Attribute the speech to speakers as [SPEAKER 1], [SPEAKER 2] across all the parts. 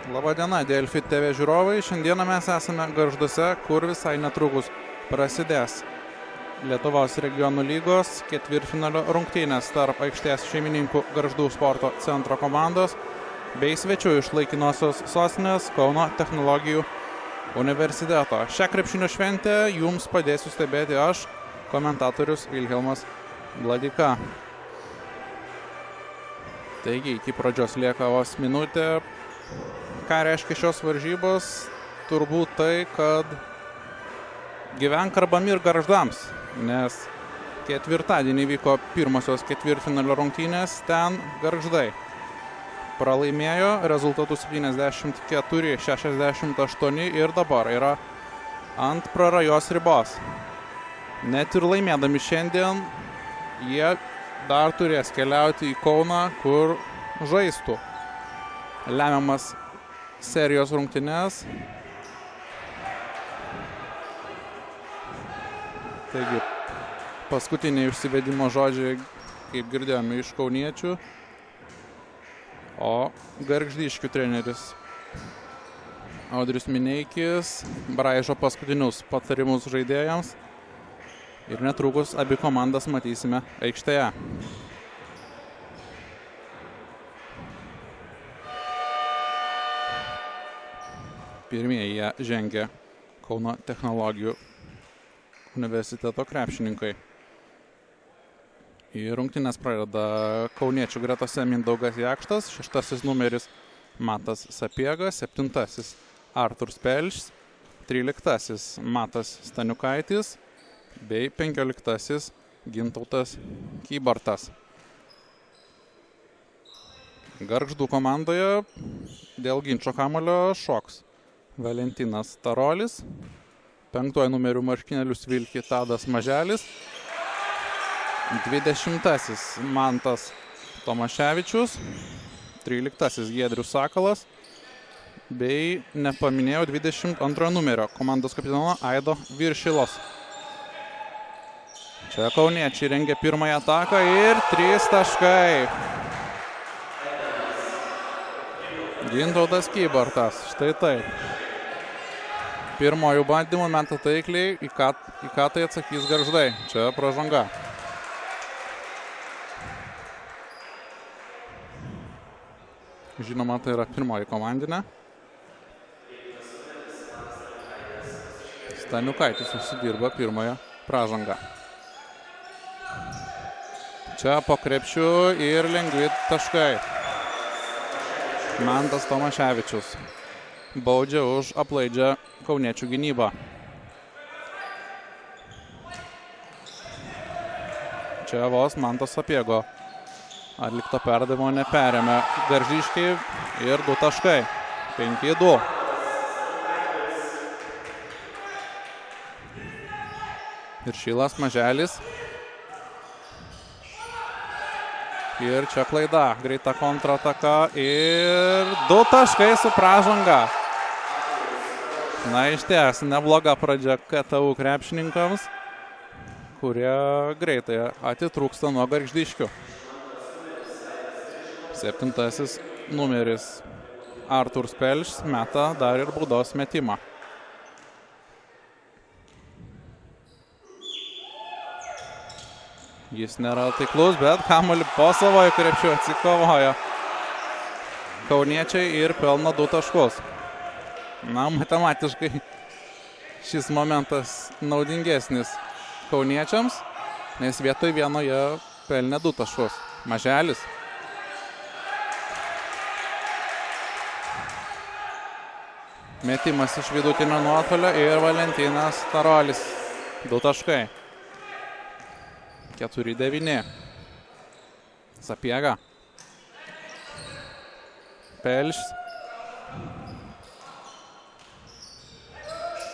[SPEAKER 1] Labadiena, Delfi TV žiūrovai. Šiandieną mes esame Gargžduose, kur visai netrukus prasidės Lietuvos regionų lygos ketvirtfinalio rungtynės tarp aikštės šeimininkų Gargždų sporto centro komandos bei svečių iš laikinosios sostinės Kauno technologijų universiteto. Šią krepšinio šventę jums padėsiu stebėti aš, komentatorius Vilhelmas Bladika. Taigi, iki pradžios lieka vos minutė. Ką reiškia šios varžybos? Turbūt tai, kad gyvenk arba mirk Gargždams, nes ketvirtadienį vyko pirmosios ketvirtfinalio rungtynės, ten Gargždai pralaimėjo rezultatų 74-68 ir dabar yra ant prarajos ribos. Net ir laimėdami šiandien, jie dar turės keliauti į Kauną, kur žaistų lemiamas serijos rungtynes. Taigi, paskutiniai užsivedimo žodžiai, kaip girdėjome, iš kauniečių. O gargždiškių treneris Audrius Mineikis braižo paskutinius patarimus žaidėjams. Ir netrukus abi komandas matysime aikštėje. Pirmieji jie žengia Kauno technologijų universiteto krepšininkai. Į rungtynes pradeda kauniečių gretose Mindaugas Jakštas, 6 numeris Matas Sapiegas, 7 Artūras Pelšs, 13 Matas Staniukaitis bei 15 Gintautas Kybartas. Gargždų komandoje dėl ginčo kamuolio šoks Valentinas Tarolis, 5 numerių marškinėlius vilki Tadas Maželis, 20 Mantas Tomaševičius, 13 Giedrius Sakalas bei nepaminėjau 22 numerio komandos kapitono Aido Viršilos. Čia kauniečiai rengia pirmąją ataką ir 3 taškai. Gintautas Kybartas, štai taip. Pirmojų bandymų meta taikliai, į ką tai atsakys Gargždai. Čia pražanga. Žinoma, tai yra pirmoji komandinė. Staniukaitis susidirba pirmąją pražangą. Čia po krepšių ir lengvi taškai. Mantas Tomaševičius baudžia už aplaidžią kauniečių gynybą. Čia vos Mantas Sapiego atlikto perdavimo neperėmė gargždiškiai ir 2 taškai. 5-2. Ir Šilas Maželis. Ir čia klaida, greita kontrataka ir 2 taškai su pražanga. Na, išties, nebloga pradžia KTU krepšininkams, kurie greitai atitrūksta nuo gargždiškių. 7 numeris Artūras Pelšs meta dar ir baudos metimą. Jis nėra taiklus, bet kamuolį po savojo krepšiu atsikovojo kauniečiai ir pelno 2 taškus. Na, matematiškai šis momentas naudingesnis kauniečiams, nes vietoj vieno jie pelnė 2 taškus. Maželis. Metimas iš vidutinio nuotolio ir Valentinas Tarolis. 2 taškai. 4-9. Sapiega. Pelšs.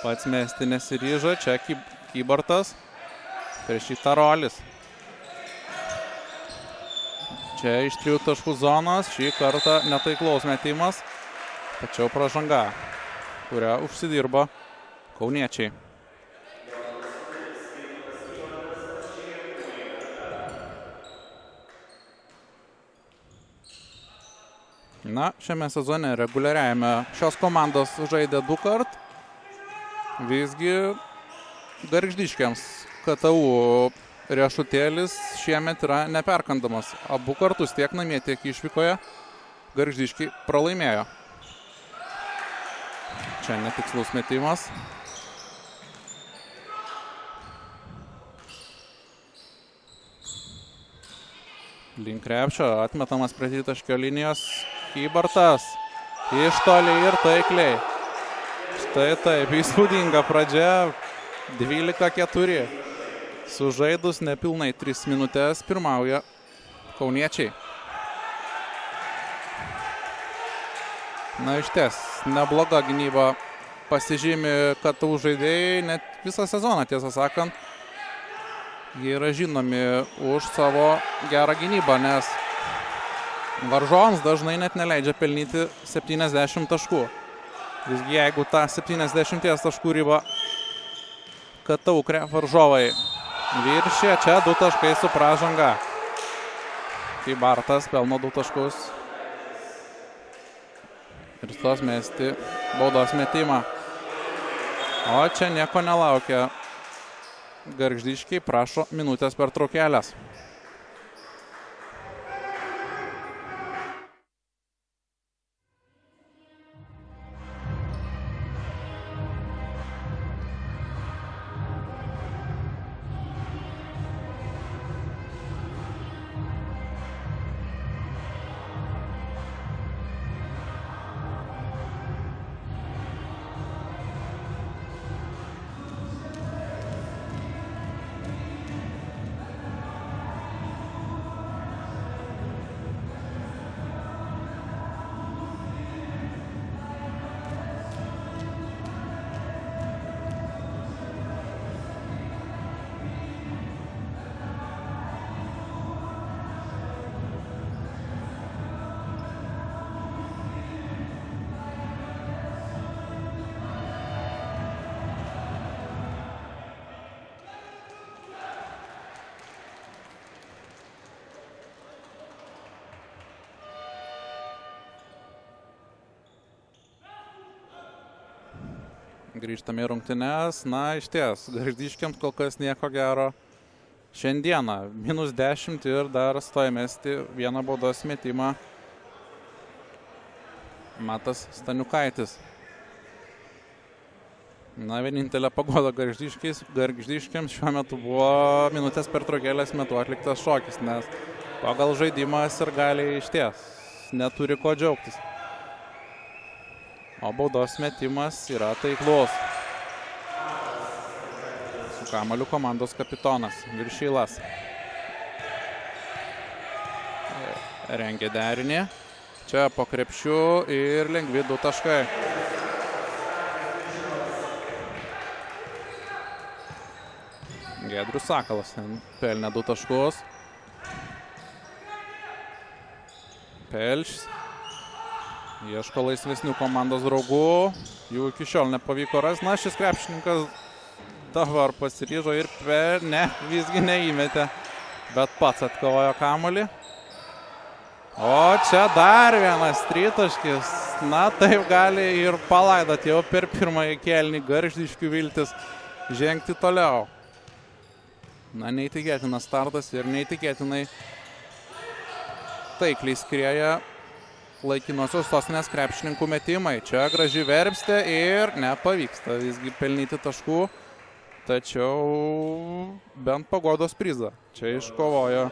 [SPEAKER 1] Pats mesti nesiryžo. Čia Kybartas. Prieš jį Tarolis. Čia iš 3 taškų zonos. Šį kartą netaiklaus metimas. Tačiau pražanga, kurią užsidirba kauniečiai. Na, šiame sezone reguliariajame šios komandos žaidė 2 kart. Visgi Gargždiškiams KTU riešutėlis šiemet yra neperkandamas. Abu kartus tiek namie, tiek išvykoje Gargždiškiai pralaimėjo. Čia netikslus metimas. Link krepšio, atmetamas prie tritaškio linijos. Kybartas. Iš toli ir taikliai. Štai taip, įspūdinga pradžia. 12-4. Sužaidus nepilnai 3 minutės pirmauja kauniečiai. Na, išties, nebloga gynyba pasižymi KTU žaidėjai, net visą sezoną, tiesą sakant. Jie yra žinomi už savo gerą gynybą, nes varžovams dažnai net neleidžia pelnyti 70 taškų. Visgi jeigu tą 70 taškų ribą KTU varžovai viršė, čia 2 taškai su pražanga. Kybartas pelno 2 taškus. Ir stos mesti baudos metimą. O čia nieko nelaukia. Gargždiškiai prašo minutės pertraukėlės. Grįžtame į rungtynes. Na, išties, Gargždiškiams kol kas nieko gero. Šiandieną -10 ir dar stoja mesti vieną baudos metimą Matas Staniukaitis. Na, vienintelė paguoda Gargždiškiams šiuo metu buvo minutės pertraukėlės metu atliktas šokis, nes pagal žaidimą sirgaliai išties neturi ko džiaugtis. O baudos metimas yra taiklus. Su kamuoliu komandos kapitonas Viršylas. Rengia derinį. Čia po krepšiu ir lengvi 2 taškai. Giedrius Sakalas pelnė 2 taškus. Pelšs. Ieško laisvesnių komandos draugų. Jų iki šiol nepavyko rasti. Na, šis krepšininkas dabar pasiryžo ir visgi neįmetė. Bet pats atkovojo kamuolį. O čia dar vienas tritaškis. Na, taip gali ir palaidoti jau per pirmąjį kėlinį Gargždiškių viltis žengti toliau. Na, neįtikėtinas startas ir neįtikėtinai taikliai skrieja laikinosios sostinės krepšininkų metimai. Čia graži Verbstė ir nepavyksta visgi pelnyti taškų. Tačiau bent paguodos prizą čia iškovojo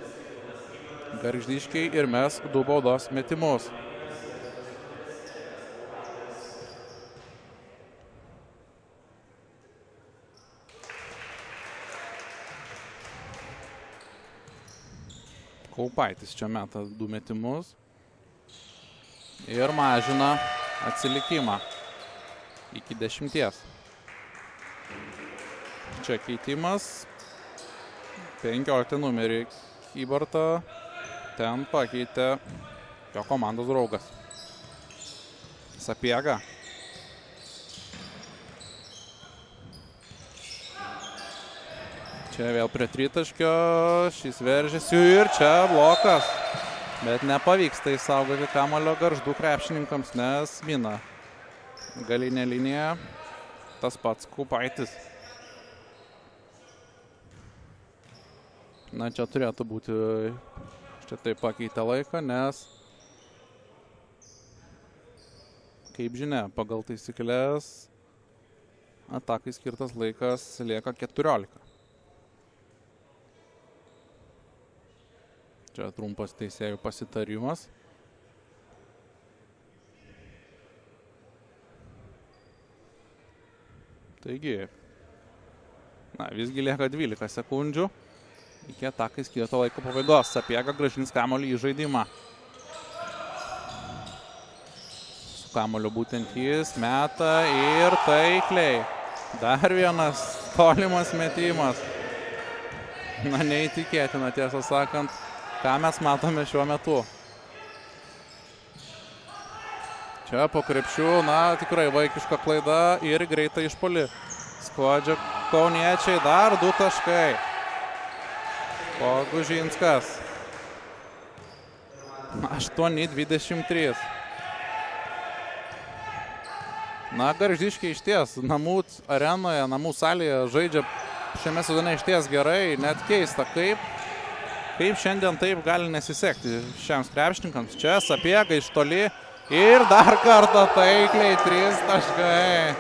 [SPEAKER 1] Gargždiškiai ir mes 2 baudos metimus. Kaupaitis čia meta 2 metimus. Ir mažina atsilikimą iki 10. Čia keitimas. 15 numerį Kybartą. Ten pakeitė jo komandos draugas Sapiega. Čia vėl prie tritaškio. Šis veržiasi ir čia blokas. Bet nepavyksta įsaugoti kamuolio Gargždų krepšininkams, nes mina galinė linija tas pats Kupaitis. Na, čia turėtų būti, čia taip pakeitė laiką, nes, kaip žinia, pagal taisyklės atakai skirtas laikas lieka 14. Čia trumpas teisėjų pasitarimas. Taigi, na, visgi lieka 12 sekundžių. Iki atakai skirto laiko pabaigos. Sapiega grąžins kamuolį į žaidimą. Su kamuoliu būtent jis meta ir taikliai. Dar vienas tolimas metimas. Na, neįtikėtina, tiesą sakant, ką mes matome šiuo metu. Čia po krepšių, na, tikrai vaikiška klaida ir greitai išpuolį. Skuodžia kauniečiai, dar 2 taškai. Pogužinskas. 8-23. Na, Gargždiškiai išties namų arenoje, namų salėje žaidžia šiame sezone išties gerai. Net keista, kaip šiandien taip gali nesisekti šiems krepšininkams. Čia Sapiega iš toli ir dar kartą taikliai 3 taškai.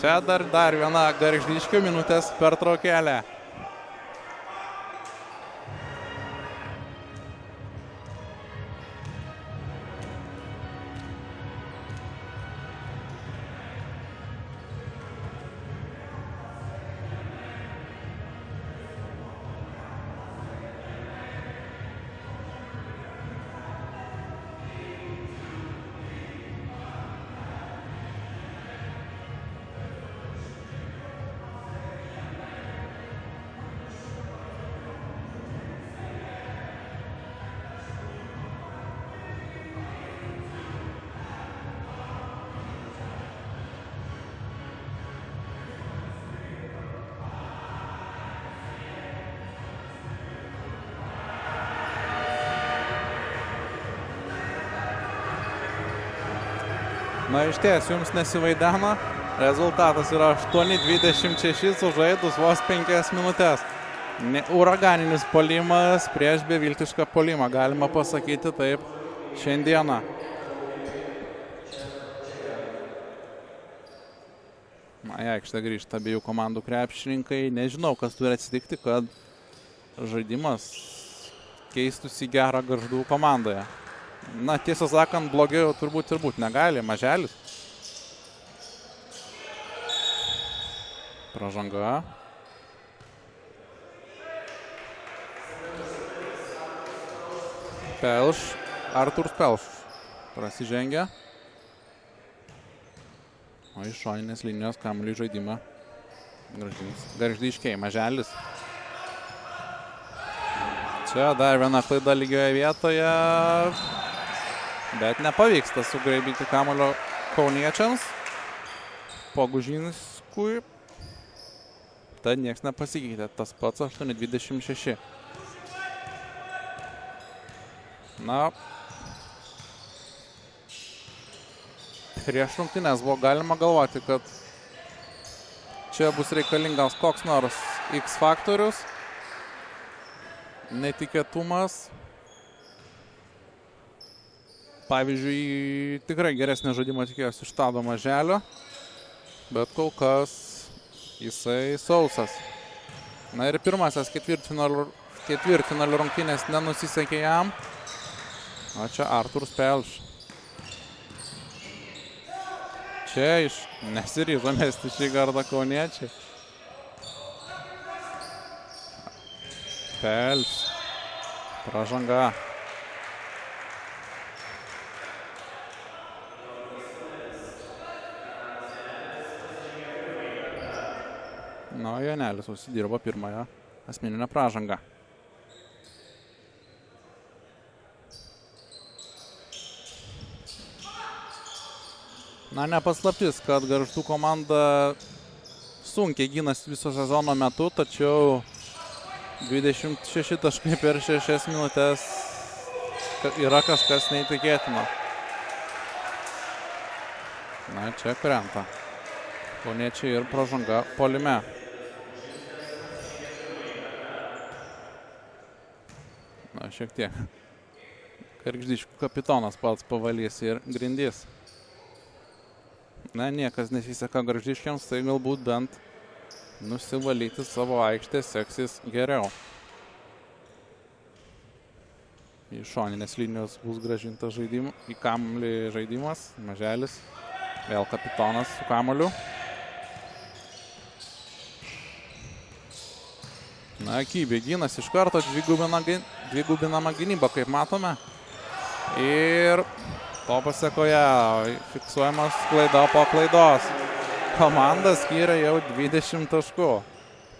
[SPEAKER 1] Čia dar viena Gargždiškių minutės pertraukėlė. Na, išties, jums nesivaidena. Rezultatas yra 8-26 sužaidus vos 5 minutės. Uraganinis puolimas prieš beviltišką puolimą, galima pasakyti taip šiandieną. Na, į aikštę grįžta abiejų komandų krepšininkai. Nežinau, kas turi atsitikti, kad žaidimas keistųsi gerą Gargždų komandoje. Na, tiesą sakant, blogiau turbūt ir būt negali. Maželis. Pražanga. Pelš. Artūras Pelš. Prasižengia. O iš šoninės linijos kamuolį žaidimą Gargždiškiai. Maželis. Čia dar viena klaida lygioje vietoje. Bet nepavyksta sugraibyti kamuolio kauniečiams. Pogužinskui. Tad nieks nepasikeitė. Tas pats 8-26. Na. Prieš rungtynes buvo galima galvoti, kad čia bus reikalingas koks nors X faktorius. Netikėtumas. Pavyzdžiui, tikrai geresnė žaidimo tikėjosi iš Tado Maželio, bet kol kas jisai sausas. Na ir pirmasis ketvirtfinalio rungtynės nenusisekė jam. O čia Artūras Pelš. Čia nesiryžo mesti šį kartą kauniečiai. Pelš. Pražanga. Na, Jonelis užsidirbo pirmąją asmeninę pražangą. Na, nepaslaptis, kad Gargždų komanda sunkiai gynasi viso sezono metu, tačiau 26 taškai per 6 minutės yra kažkas neįtikėtino. Na, čia krenta. Kauniečiai ir pražanga puolime. Na, šiek tiek. Gargždiškių kapitonas pats pavalys ir grindys. Na, niekas nesiseka Gargždiškiams, tai galbūt bent nusivalyti savo aikštę seksis geriau. Iš šoninės linijos bus grąžintas į kamuolį žaidimas. Maželis. Vėl kapitonas su kamuoliu. Na, Kybė gynas iš karto, dvigubinama gynyba, kaip matome. Ir to pasekoje fiksuojamas klaida po klaidos. Komanda skyrė jau 20 taškų.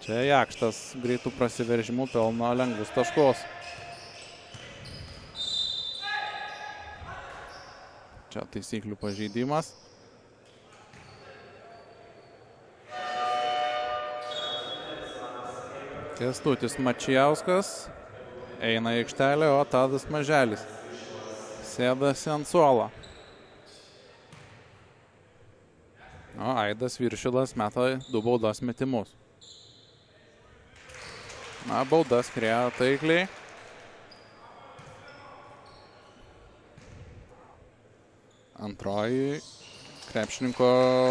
[SPEAKER 1] Čia Jakštas greitų prasiveržimų pelno lengvus taškus. Čia taisyklių pažeidimas. Kęstutis Mačijauskas eina į aikštelę, o Tadas Maželis sėdasi ant suolo. O Aidas Viršilas meta 2 baudos metimus. Na, baudas skrieja taikliai. Antroji krepšininko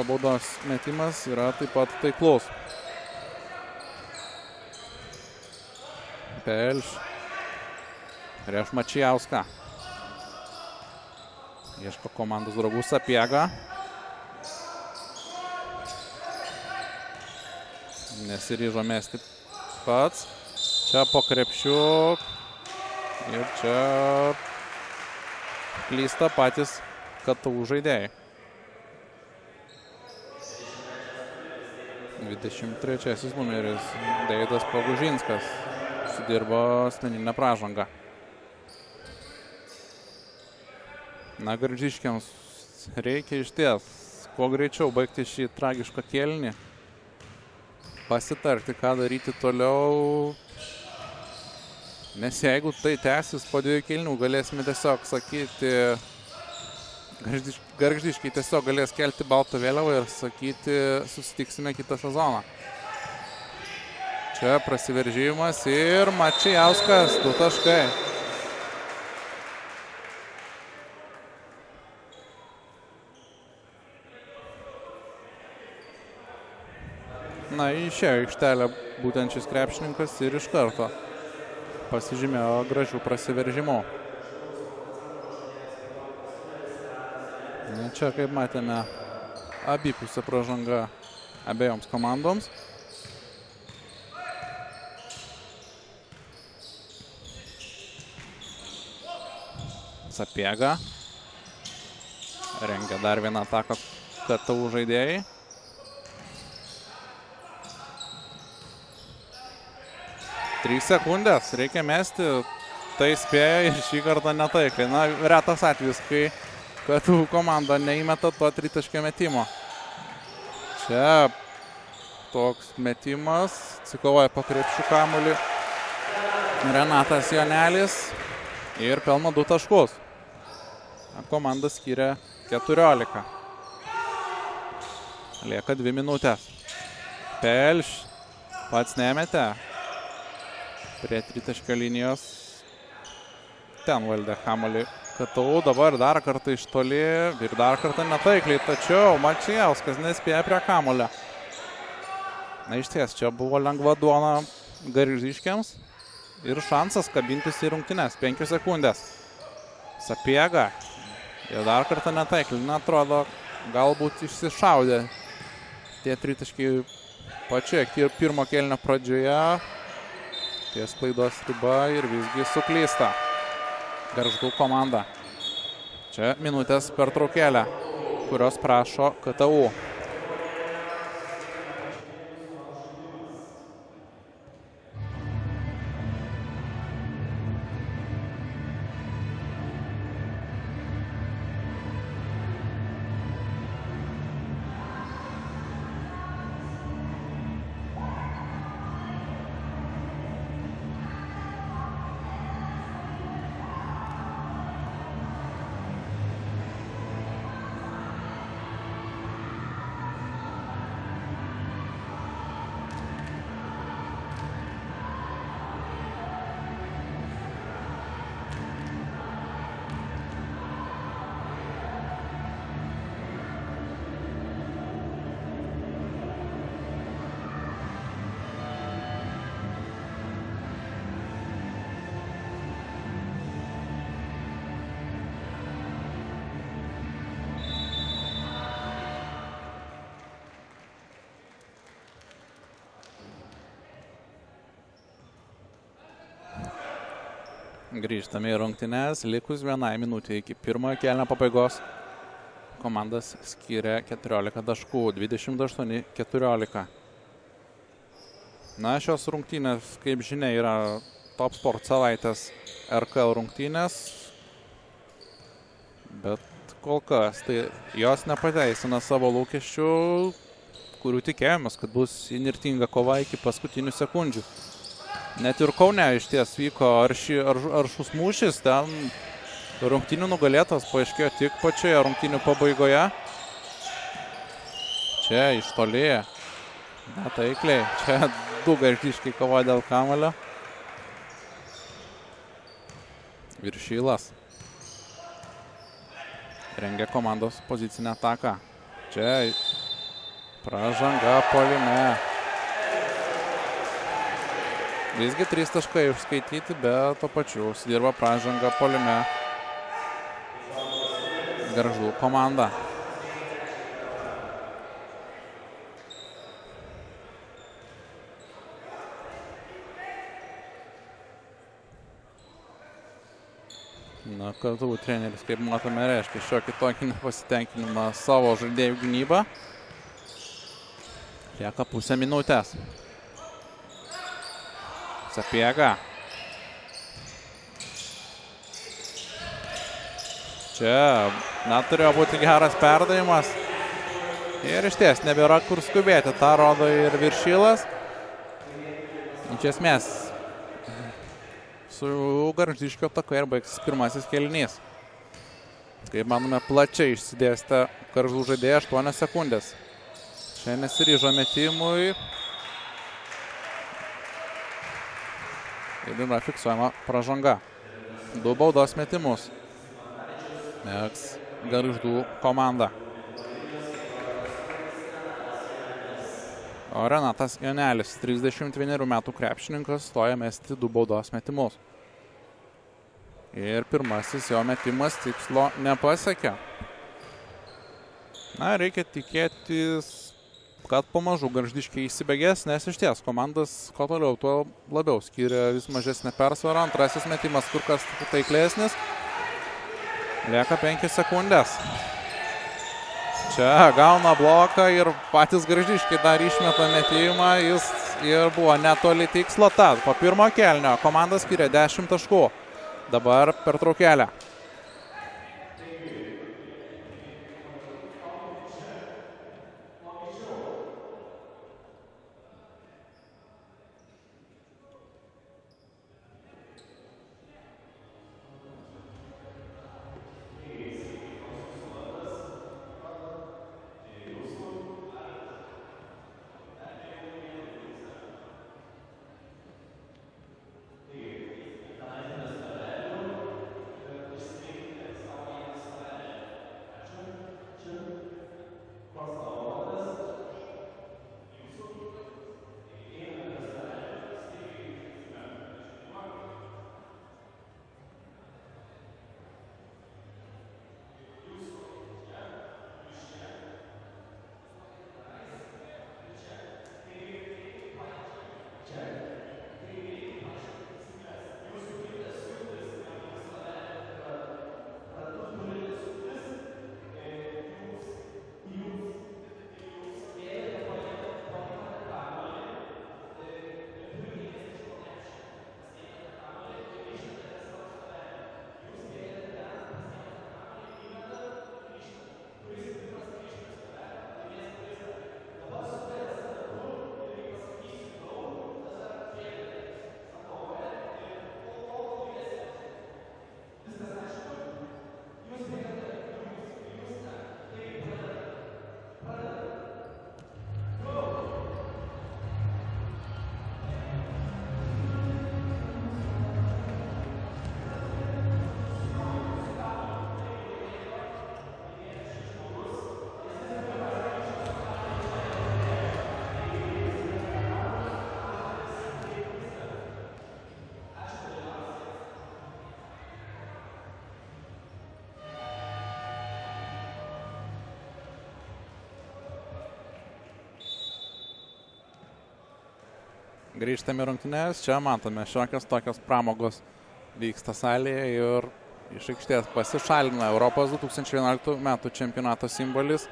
[SPEAKER 1] baudos metimas yra taip pat taiklus. Pelš prieš Mačijauską. Ieško komandos draugų Sapiega. Nesiryžo mesti pats. Čia po krepšiu. Ir čia klysta patys KTU žaidėjai. 23 numeris Deividas Pogužinskas sudirbo asmeninę pražangą. Na, Gargždiškiams reikia išties kuo greičiau baigti šį tragišką kėlinį. Pasitarti, ką daryti toliau. Nes jeigu tai tęsis po 2 kėlinių, galėsime tiesiog sakyti, Gargždiškiai tiesiog galės kelti baltą vėliavą ir sakyti, susitiksime kitą sezoną. Čia prasiveržimas ir Mačijauskas, 2 taškai. Na, išėjo aikštelę būtent šis krepšininkas ir iš karto pasižymėjo gražių prasiveržimų. Na, čia, kaip matėme, abipusė pražanga abiejoms komandoms. Sapiega rengia dar vieną ataką KTU žaidėjai. Trys sekundės, reikia mesti, tai spėja ir šį kartą netaikliai. Na, retas atvejis, kai KTU komanda neįmeta to tritaškio metimo. Čia toks metimas, atsikovoja po krepšių kamuolį Renatas Jonelis ir pelno 2 taškus. Komanda skiria 14. Lieka 2 minutės. Pelš pats nemetė. Prie tritaškio linijos ten valdė kamuolį KTU. Dabar dar kartą iš toli ir dar kartą netaikliai. Tačiau Mačijauskas nespėja prie kamuolio. Na, iš ties, čia buvo lengva duona Gargždiškiams. Ir šansas kabintis į rungtynes. 5 sekundės. Sapiega. Ir dar kartą netaikliai. Na, atrodo, galbūt išsišaudė tie tritaškiai pačioje pirmo kėlinio pradžioje. Ties klaidos riba ir visgi suklysta Gargždų komanda. Čia minutės pertraukėlė, kurios prašo KTU. Grįžtame į rungtynes, likus 1 minutė iki pirmojo kėlinio pabaigos. Komandas skiria 14 taškų, 28-14. Na, šios rungtynės, kaip žinia, yra Top Sport savaitės RKL rungtynės, bet kol kas tai jos nepateisina savo lūkesčių, kurių tikėjomės, kad bus įnirtinga kova iki paskutinių sekundžių. Net ir Kaune iš ties vyko aršus mūšis, ten rungtynių nugalėtas paaiškėjo tik pačioje rungtynių pabaigoje. Čia iš toli, netaikliai, čia du Gargždiškiai kovoja dėl kamuolio. Viršylas rengia komandos pozicinę ataką. Čia pražanga puolime. Visgi 3 taškai užskaityti, bet to pačiu užsidirba pražanga puolime Gargždų komanda. Na, kartu treneris, kaip matome, reiškia šiokį tokį nepasitenkinimą savo žaidėjų gynybą. Lieka pusę minutės. Sapiega. Čia, turėjo būti geras perdavimas. Ir iš ties nebėra kur skubėti, tą rodo ir Viršylas. Iš esmės, su Gargždiškio ataka ir baigsis pirmasis kėlinys. Kaip manome, plačiai išsidėstė Gargždų žaidėjai 8 sekundės. Čia nesiryžo metimui. Ir yra fiksuojama pražanga. 2 baudos metimus mėgs Gargždų komanda. O Renatas Jonelis, 31 metų krepšininkas, stoja mesti 2 baudos metimus. Ir pirmasis jo metimas tikslo nepasiekė. Na, reikia tikėtis, kad pamažu Gargždiškiai įsibėgės, nes iš ties komandas ko toliau, tuo labiau skiria vis mažesnę persvarą. Antrasis metimas kur kas taiklesnis. Lieka 5 sekundės. Čia gauna bloką ir patys Gargždiškiai dar išmeta metimą. Jis ir buvo netoli tikslo. Tad po pirmo kėlinio komanda skiria 10 taškų. Dabar pertraukėlė. Grįžtame rungtynes, čia matome šiokios tokios pramogos vyksta salėje ir iš aikštės pasišalina Europos 2011 metų čempionato simbolis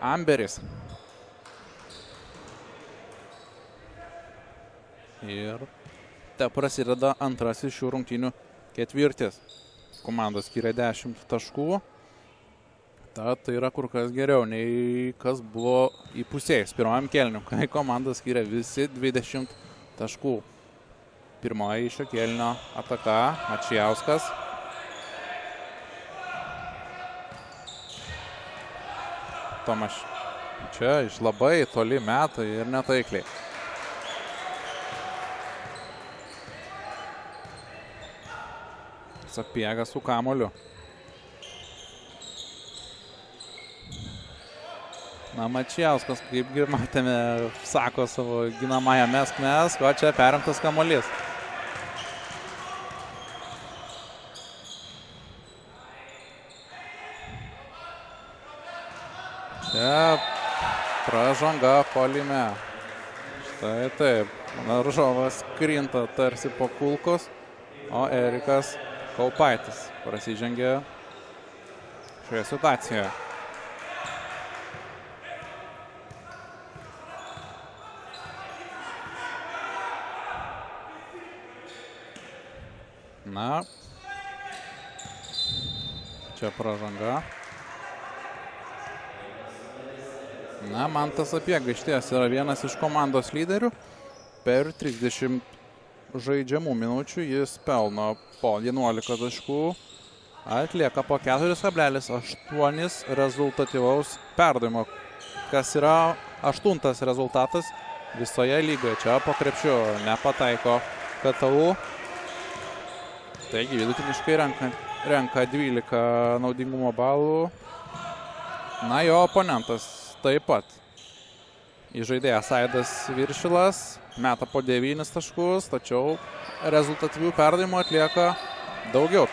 [SPEAKER 1] Amberis. Ir te prasideda antrasis šių rungtynių ketvirtis. Komandos skiria 10 taškų. Tai yra kur kas geriau nei kas buvo įpusėjus pirmajam kėliniu, kai komandos skiria visi 20 taškų. Pirmoji šio kėlinio ataka Mačijauskas. Tomaš čia iš labai toli meta ir netaikliai. Sapiega su kamoliu. Na, Mačijauskas, kaip matėme, sako savo ginamąją mesk, o čia perimtas kamuolys. Čia pražanga puolime. Štai taip. Varžovas krinta tarsi po kulkos, o Erikas Kaupaitis prasižengė šioje situacijoje. Na, čia pražanga. Na, Mantas Sapiega išties yra vienas iš komandos lyderių. Per 30 žaidžiamų minučių jis pelno po 11 taškų, atlieka po 4,8 rezultatyvaus perdavimo, kas yra 8 rezultatas visoje lygoje. Čia po krepšiu nepataiko KTU. Taigi vidutiniškai renka 12 naudingumo balų. Na, jo oponentas taip pat. Įžaidėjas Aidas Viršilas meta po 9 taškus, tačiau rezultatyvių perdavimų atlieka daugiau.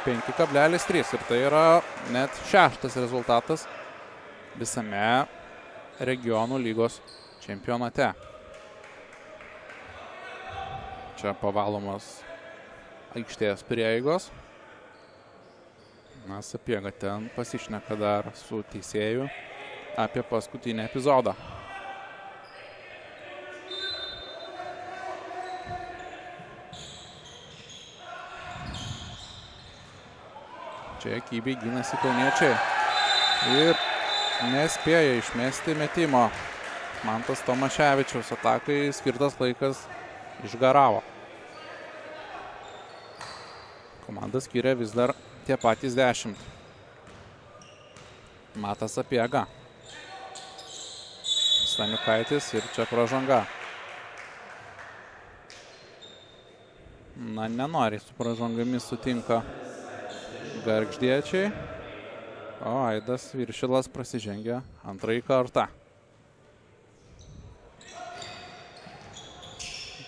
[SPEAKER 1] 5,3 ir tai yra net 6 rezultatas visame regionų lygos čempionate. Čia pavalomos aikštės prieigos. Na, Sapiega ten pasišneka dar su teisėju apie paskutinį epizodą. Čia kybiai gynasi kauniečiai ir nespėja išmesti metimo. Mantas Tomaševičius atakai skirtas laikas išgaravo. Komanda skiria vis dar tie patys 10. Matas Sapiega. Staniukaitis ir čia pražanga. Na, nenoriai su pražangomis sutinka Gargždiečiai, o Aidas Viršilas prasižengia antrąjį kartą.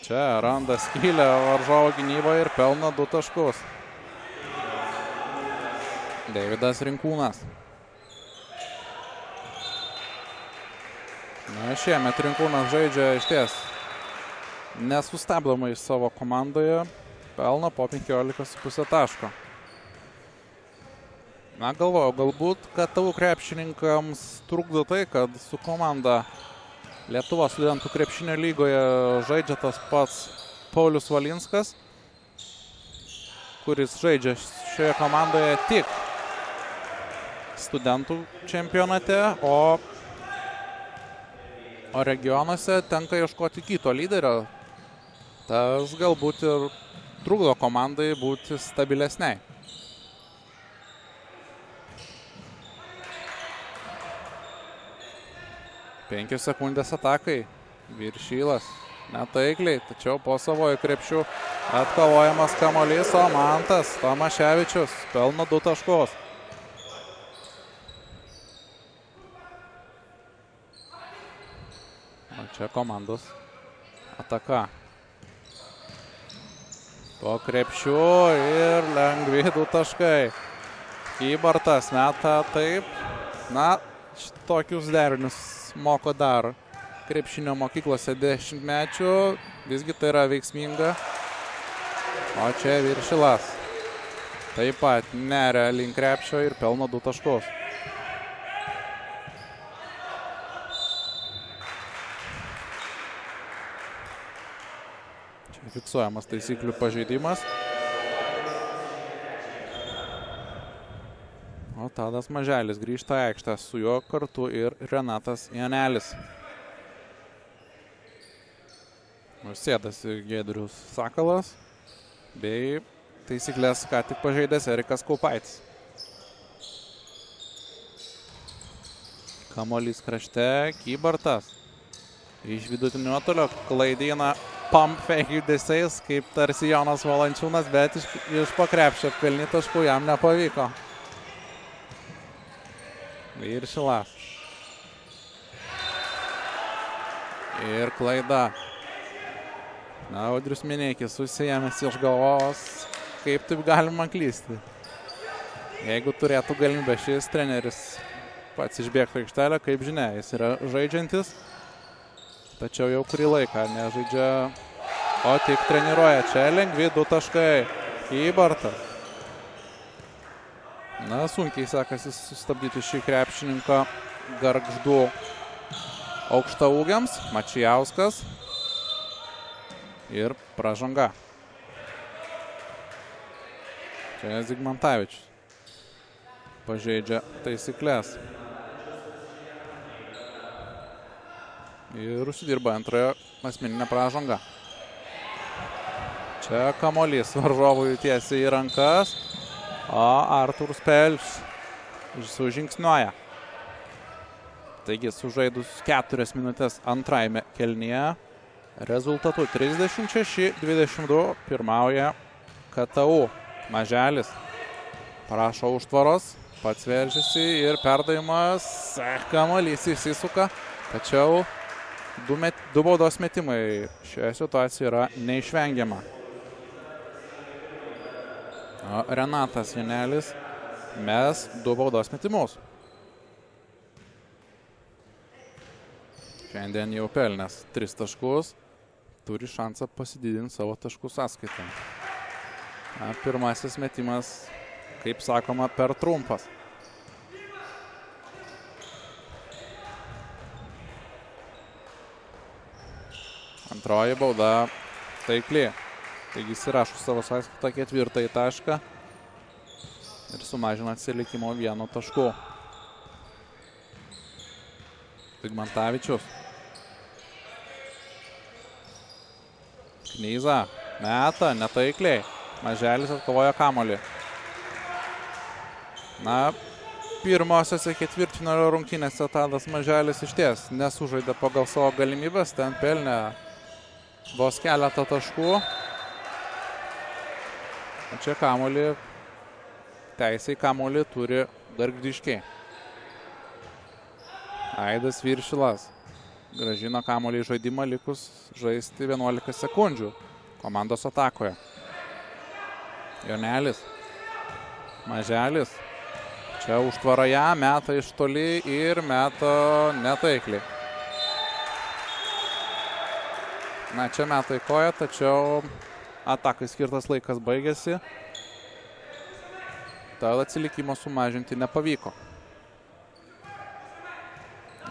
[SPEAKER 1] Čia randa skylę varžovo gynyboje ir pelno 2 taškus. Deividas Rinkūnas. Na, šiemet Rinkūnas žaidžia išties nesustabdomai savo komandoje, pelno po 15,5 taško. Na, galvoju, galbūt KTU krepšininkams trukdo tai, kad su komanda Lietuvos studentų krepšinio lygoje žaidžia tas pats Paulius Valinskas, kuris žaidžia šioje komandoje tik studentų čempionate, o regionuose tenka ieškoti kito lyderio. Tas galbūt ir trukdo komandai būti stabilesniai. 5 sekundės atakai. Viršilas netaikliai, tačiau po savojo krepšių atkovojamas kamuolys, o Mantas Tomaševičius pelno 2 taškus. O čia komandos ataka. Po krepšių ir lengvi 2 taškai. Kybartas meta taip. Na, tokius derinius moko dar krepšinio mokyklose 10-mečių. Visgi tai yra veiksminga O čia Viršilas. Taip pat neria link krepšio ir pelno 2 taškus. Čia fiksuojamas taisyklių pažeidimas. O Tadas Maželis grįžta į aikštę, su juo kartu ir Renatas Janelis. Sėdasi Giedrius Sakalas bei taisyklės ką tik pažeidęs Erikas Kaupaitis. Kamuolys krašte, Kybartas. Iš vidutinio nuotolio klaidina pump fake judesiais, kaip tarsi Jonas Valančiūnas, bet iš po krepšio pelnyti taškų jam nepavyko. Viršilas. Ir klaida. Na, Audrius Mineikis susijęs iš galvos, kaip taip galima klysti. Jeigu turėtų galimybę šis treneris pats išbėgti aikštelę, kaip žinia, jis yra žaidžiantis, tačiau jau kurį laiką nežaidžia, o tik treniruoja. Čia lengvi 2 taškai. Kybartas. Na, sunkiai sekasi sustabdyti šį krepšininką Gargždų aukštaūgiams. Mačijauskas. Ir pražanga. Čia Zigmantavičius pažeidžia taisyklės. Ir užsidirba antrojo asmeninę pražangą. Čia kamuolys varžovui tiesiai į rankas. O Artūras Pelš sužingsniuoja. Taigi sužaidus 4 minutės antrajame kėlinyje. Rezultatu 36-22 pirmauja KTU. Maželis prašo užtvaros, pats veržiasi ir perdavimas, kamuolys įsisuka, tačiau 2 baudos metimai šioje situacijoje yra neišvengiama. O Renatas Janelis mes 2 baudos metimus. Šiandien jau pelnęs 3 taškus, turi šansą pasididinti savo taškų sąskaitą. Pirmasis metimas, kaip sakoma, per trumpas. Antroji bauda taikli. Taigi įsirašo savo sąskaitą 4 tašką ir sumažina atsilikimo 1 tašku. Zigmantavičius. Knyza meta netaikliai. Maželis atkovoja kamuolį. Na, pirmosiose ketvirtfinalio rungtynėse Tadas Maželis išties nesužaidė pagal savo galimybės, ten pelnė vos keletą taškų. O čia kamuolį, teisę į kamuolį turi Gargždiškiai. Aidas Viršilas grąžino kamuolį į žaidimą likus žaisti 11 sekundžių komandos atakoje. Jonelis. Maželis. Čia užtvara ją, meta iš toli ir meta netaikliai. Na, čia meta į koją, tačiau atakai skirtas laikas baigėsi. Tad atsilikimo sumažinti nepavyko.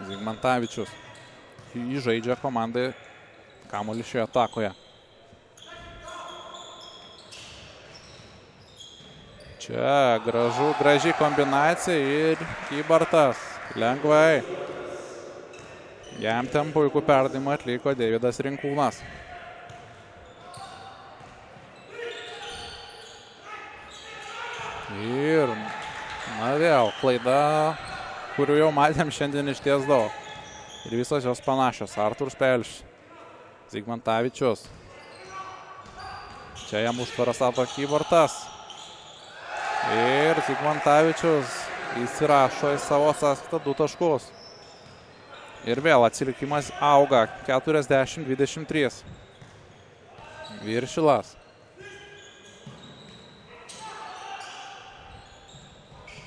[SPEAKER 1] Zigmantavičius įžaidžia komandai kamuolį šioje atakoje. Čia graži kombinacija ir Kybartas. Lengvai. Jam ten puikų perdavimą atliko Deividas Rinkūnas. Ir, na vėl, klaida, kurių jau matėm šiandien išties daug. Ir visos jos panašios. Artūras Pelš. Zigmantavičius. Čia jam užtvaras stato Kybartas. Ir Zigmantavičius įsirašo į savo sąskaitą 2 taškus. Ir vėl atsilikimas auga 40-23. Viršilas.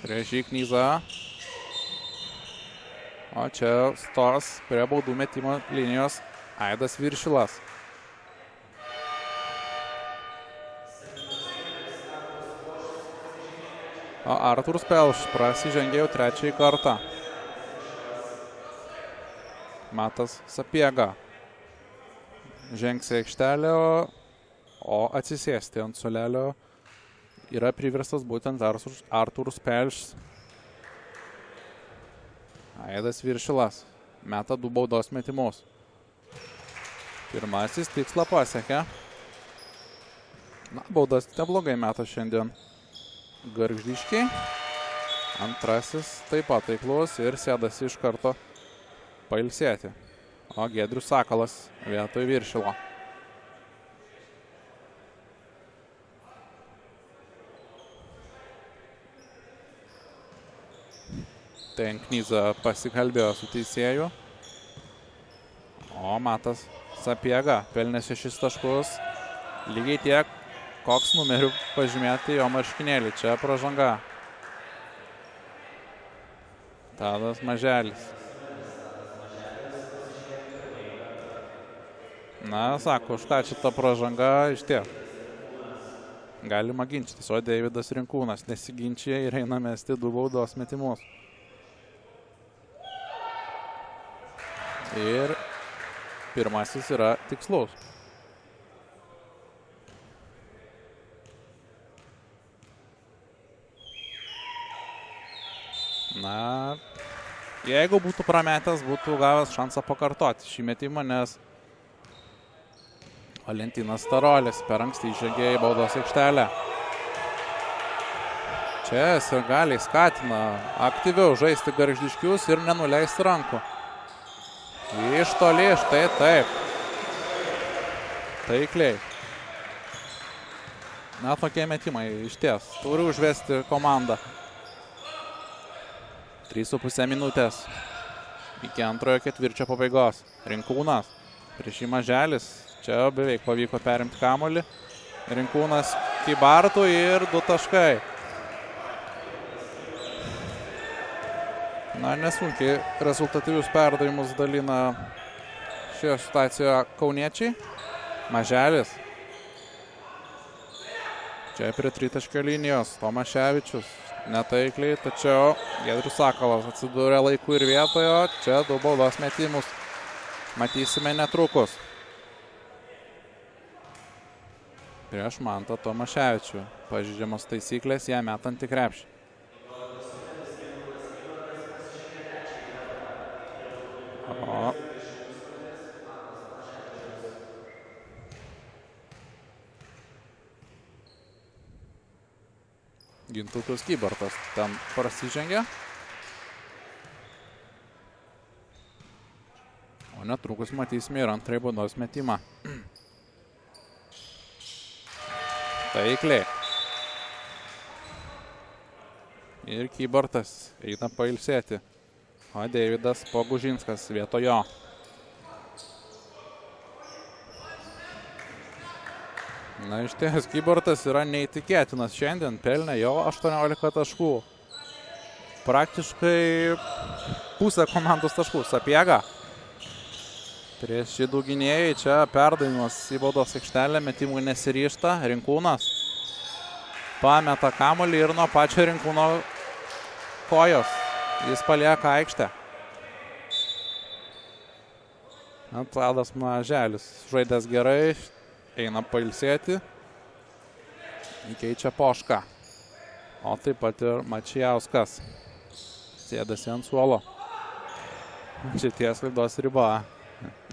[SPEAKER 1] Prieš jį Knyza. O čia stos prie baudų metimo linijos Aidas Viršilas. O Artūras Pelš prasižengė jau trečiąjį kartą. Matas Sapiega. Žengs į aikštelę, o atsisėsti ant suolelio yra priverstas būtent Artūras Pelš. Aidas Viršilas meta 2 baudos metimus. Pirmasis tikslą pasiekė. Na, baudas neblogai meta šiandien Gargždiškiai. Antrasis taip pat taiklus ir sėdasi iš karto pailsėti. O Giedrius Sakalas vietoj Viršilo. Ten Knyza pasikalbėjo su teisėju. O Matas Sapiega pelnė 6 taškus. Lygiai tiek, koks numerių pažymėti jo marškinėlį. Čia pražanga. Tadas Maželis. Na, sako, už ką šitą pražanga iš tiek. Galima ginčytis, o Deividas Rinkūnas nesiginčia ir eina mesti 2 baudos metimus. Ir pirmasis yra tikslus. Na, jeigu būtų prametęs, būtų gavęs šansą pakartoti šį metimą, nes Valentinas Starolis per anksti įžengė į baudos aikštelę. Čia sirgaliai skatina aktyviau žaisti Gargždiškius ir nenuleisti rankų. Iš toli, štai taip. Taikliai. Na, tokie metimai iš ties. Turi užvesti komandą. 3,5 minutės iki antrojo ketvirčio pabaigos. Rinkūnas prieš jį Maželis. Čia beveik pavyko perimti kamuolį. Rinkūnas Kybartų ir 2 taškai. Na, nesunkiai rezultatyvius perdavimus dalina šioje situacijoje kauniečiai. Maželis. Čia prie tritaškio linijos Tomaševičius. Netaikliai, tačiau Giedrius Sakalas atsidūrė laiku ir vietoje. Čia 2 baudos metimus matysime netrukus. Prieš Mantą Tomaševičių. Pažeidžiamos taisyklės, ją metant į krepšį. Gintautas Kybartas ten prasižengė. O netrukus matysime ir antrąjį baudos metimą. Taikliai. Ir Kybartas eina pailsėti. O Deividas Pogužinskas vieto jo. Na, iš ties, Kybartas yra neįtikėtinas šiandien, pelnė jau 18 taškų. Praktiškai pusę komandos taškų. Sapiega. Prieš šį gynėjai čia perdavimas į baudos aikštelę, metimų nesiryžta. Rinkūnas pameta kamuolį ir nuo pačio Rinkūno kojos jis palieka aikštę. Tadas Maželis žaidęs gerai. Eina pailsėti, įkeičia Pošką, o taip pat ir Mačijauskas sėdasi ant suolo. Čia ties klaidos riba.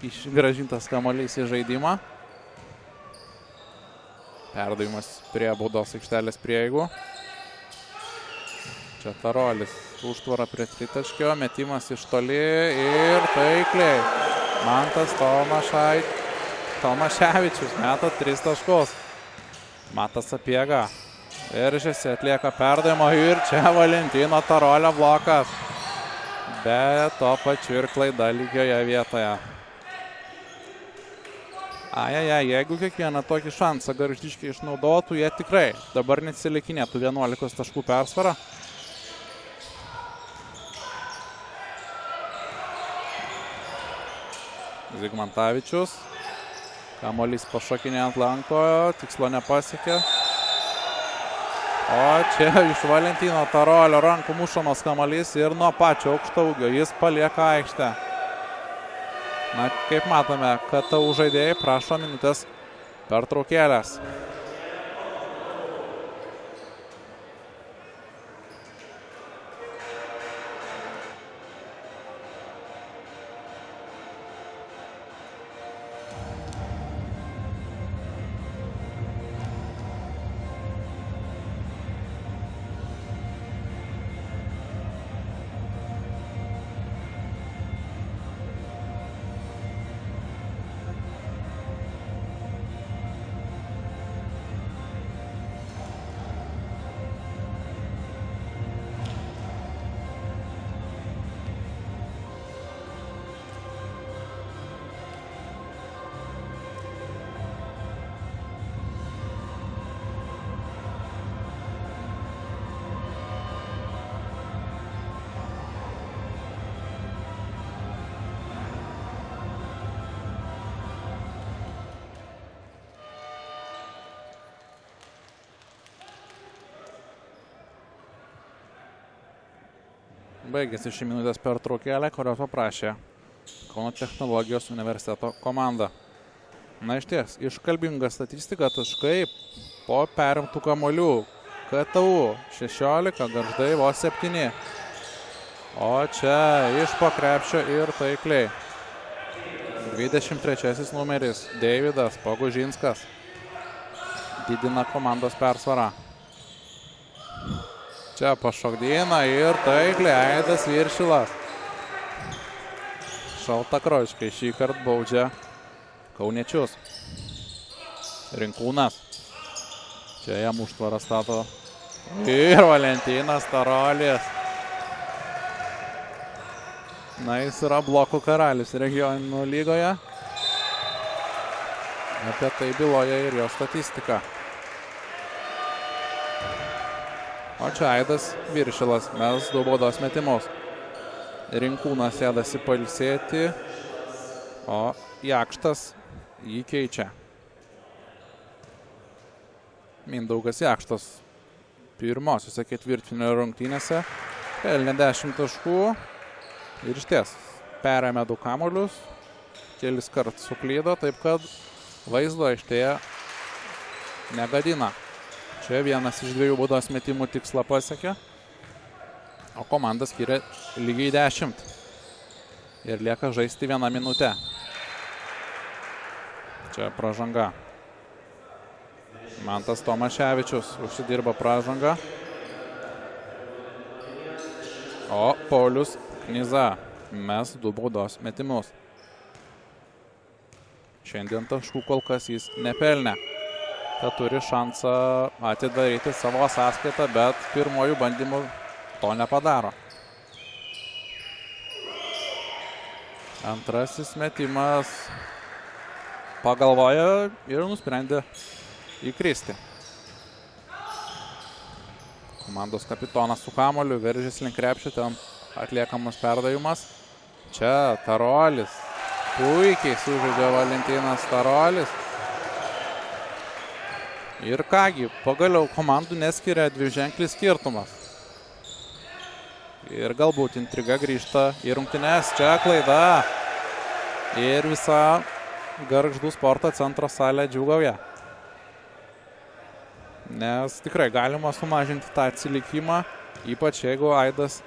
[SPEAKER 1] Išgražintas kamuolys į žaidimą. Perdavimas prie baudos aikštelės prieigų. Čia Tarolis užtvara prie tritaškio, metimas iš toli ir taikliai. Mantas Tomaševičius meta 3 taškus. Matas Sapiega veržėsi, atlieka perdavimą ir čia Valentino Tarolio blokas. Bet to pačiu ir klaida lygioje vietoje. Jeigu kiekvieną tokį šansą Gargždiškiai išnaudotų, jie tikrai dabar neatsilikinėtų 11 taškų persvarą. Zigmantavičius. Kamuolys pašokinė ant lanko, tikslo nepasiekė. O čia iš Valentino Tarolio rankų mušamas kamuolys ir nuo pačio aukštaūgio jis palieka aikštę. Na, kaip matome, KTU žaidėjai prašo minutės pertraukėlės. Baigėsi ši minutės pertraukėlė, kurios paprašė Kauno technologijos universiteto komanda. Na išties, iškalbinga statistika, taškai po perimtų kamuolių. KTU 16, Gargždai vos 7. O čia iš po krepšio ir taikliai. 23 numeris Deividas Pogužinskas didina komandos persvarą. Čia pašokdina ir taikliai Aidas Viršilas. Šaltakroviškai šį kartą baudžia kauniečius. Rinkūnas. Čia jam užtvarą stato. Ir Valentinas Tarolis. Na, jis yra blokų karalius regionų lygoje. Apie tai byloja ir jo statistika. O čia Aidas Viršilas mes 2 baudos metimus. Rinkūnas sėdasi pailsėti, o Jakštas jį keičia. Mindaugas Jakštas pirmosiuose ketvirtfinalio rungtynėse pelnė 10 taškų ir išties perėmė 2 kamuolius, kelis kartus suklydo, taip kad vaizdo aikštėje negadina. Čia vienas iš 2 baudos metimų tikslą pasiekė, o komanda skiria lygiai 10. Ir lieka žaisti 1 minutę. Čia pražanga. Mantas Tomaševičius užsidirba pražangą. O Paulius Knyza mes 2 baudos metimus. Šiandien taškų kol kas jis nepelnė. Tad turi šansą atidaryti savo sąskaitą, bet pirmojų bandymų to nepadaro. Antrasis metimas pagalvoja ir nusprendė įkristi. Komandos kapitonas su kamuoliu veržėsi link krepšio, ten atliekamas perdavimas. Čia Tarolis. Puikiai sužaidė Valentinas Tarolis. Ir kągi, pagaliau komandų neskiria 2-ženklis skirtumas. Ir galbūt intriga grįžta į rungtynes. Čia klaida. Ir visa Gargždų sporto centro salė džiūgauja. Nes tikrai galima sumažinti tą atsilikimą, ypač jeigu Aidas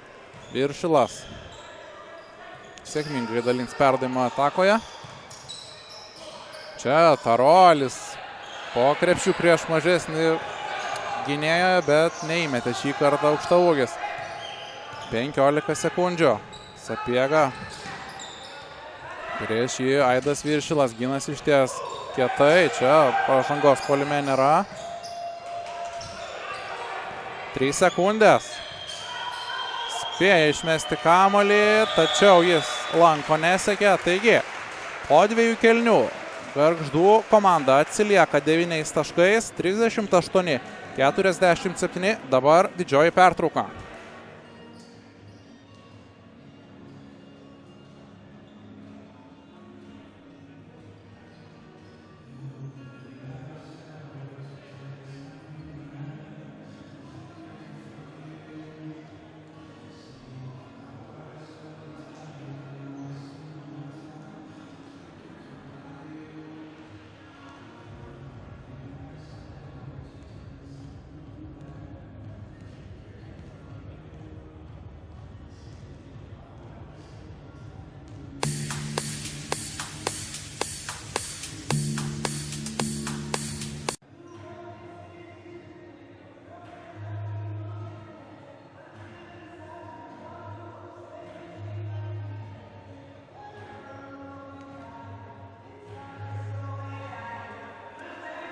[SPEAKER 1] Viršilas sėkmingai dalins perdavimą atakoje. Čia Tarolis po krepšių prieš mažesnį gynėją, bet neįmetė šį kartą aukštaūgis. 15 sekundžių. Sapiega. Prieš jį Aidas Viršilas ginasi išties kietai. Čia pažangos puolime nėra. 3 sekundės. Spėja išmesti kamuolį, tačiau jis lanko nesekė. Taigi, po 2 kėlinių Gargždų komanda atsilieka 9 taškais, 38-47, dabar didžioji pertrauka.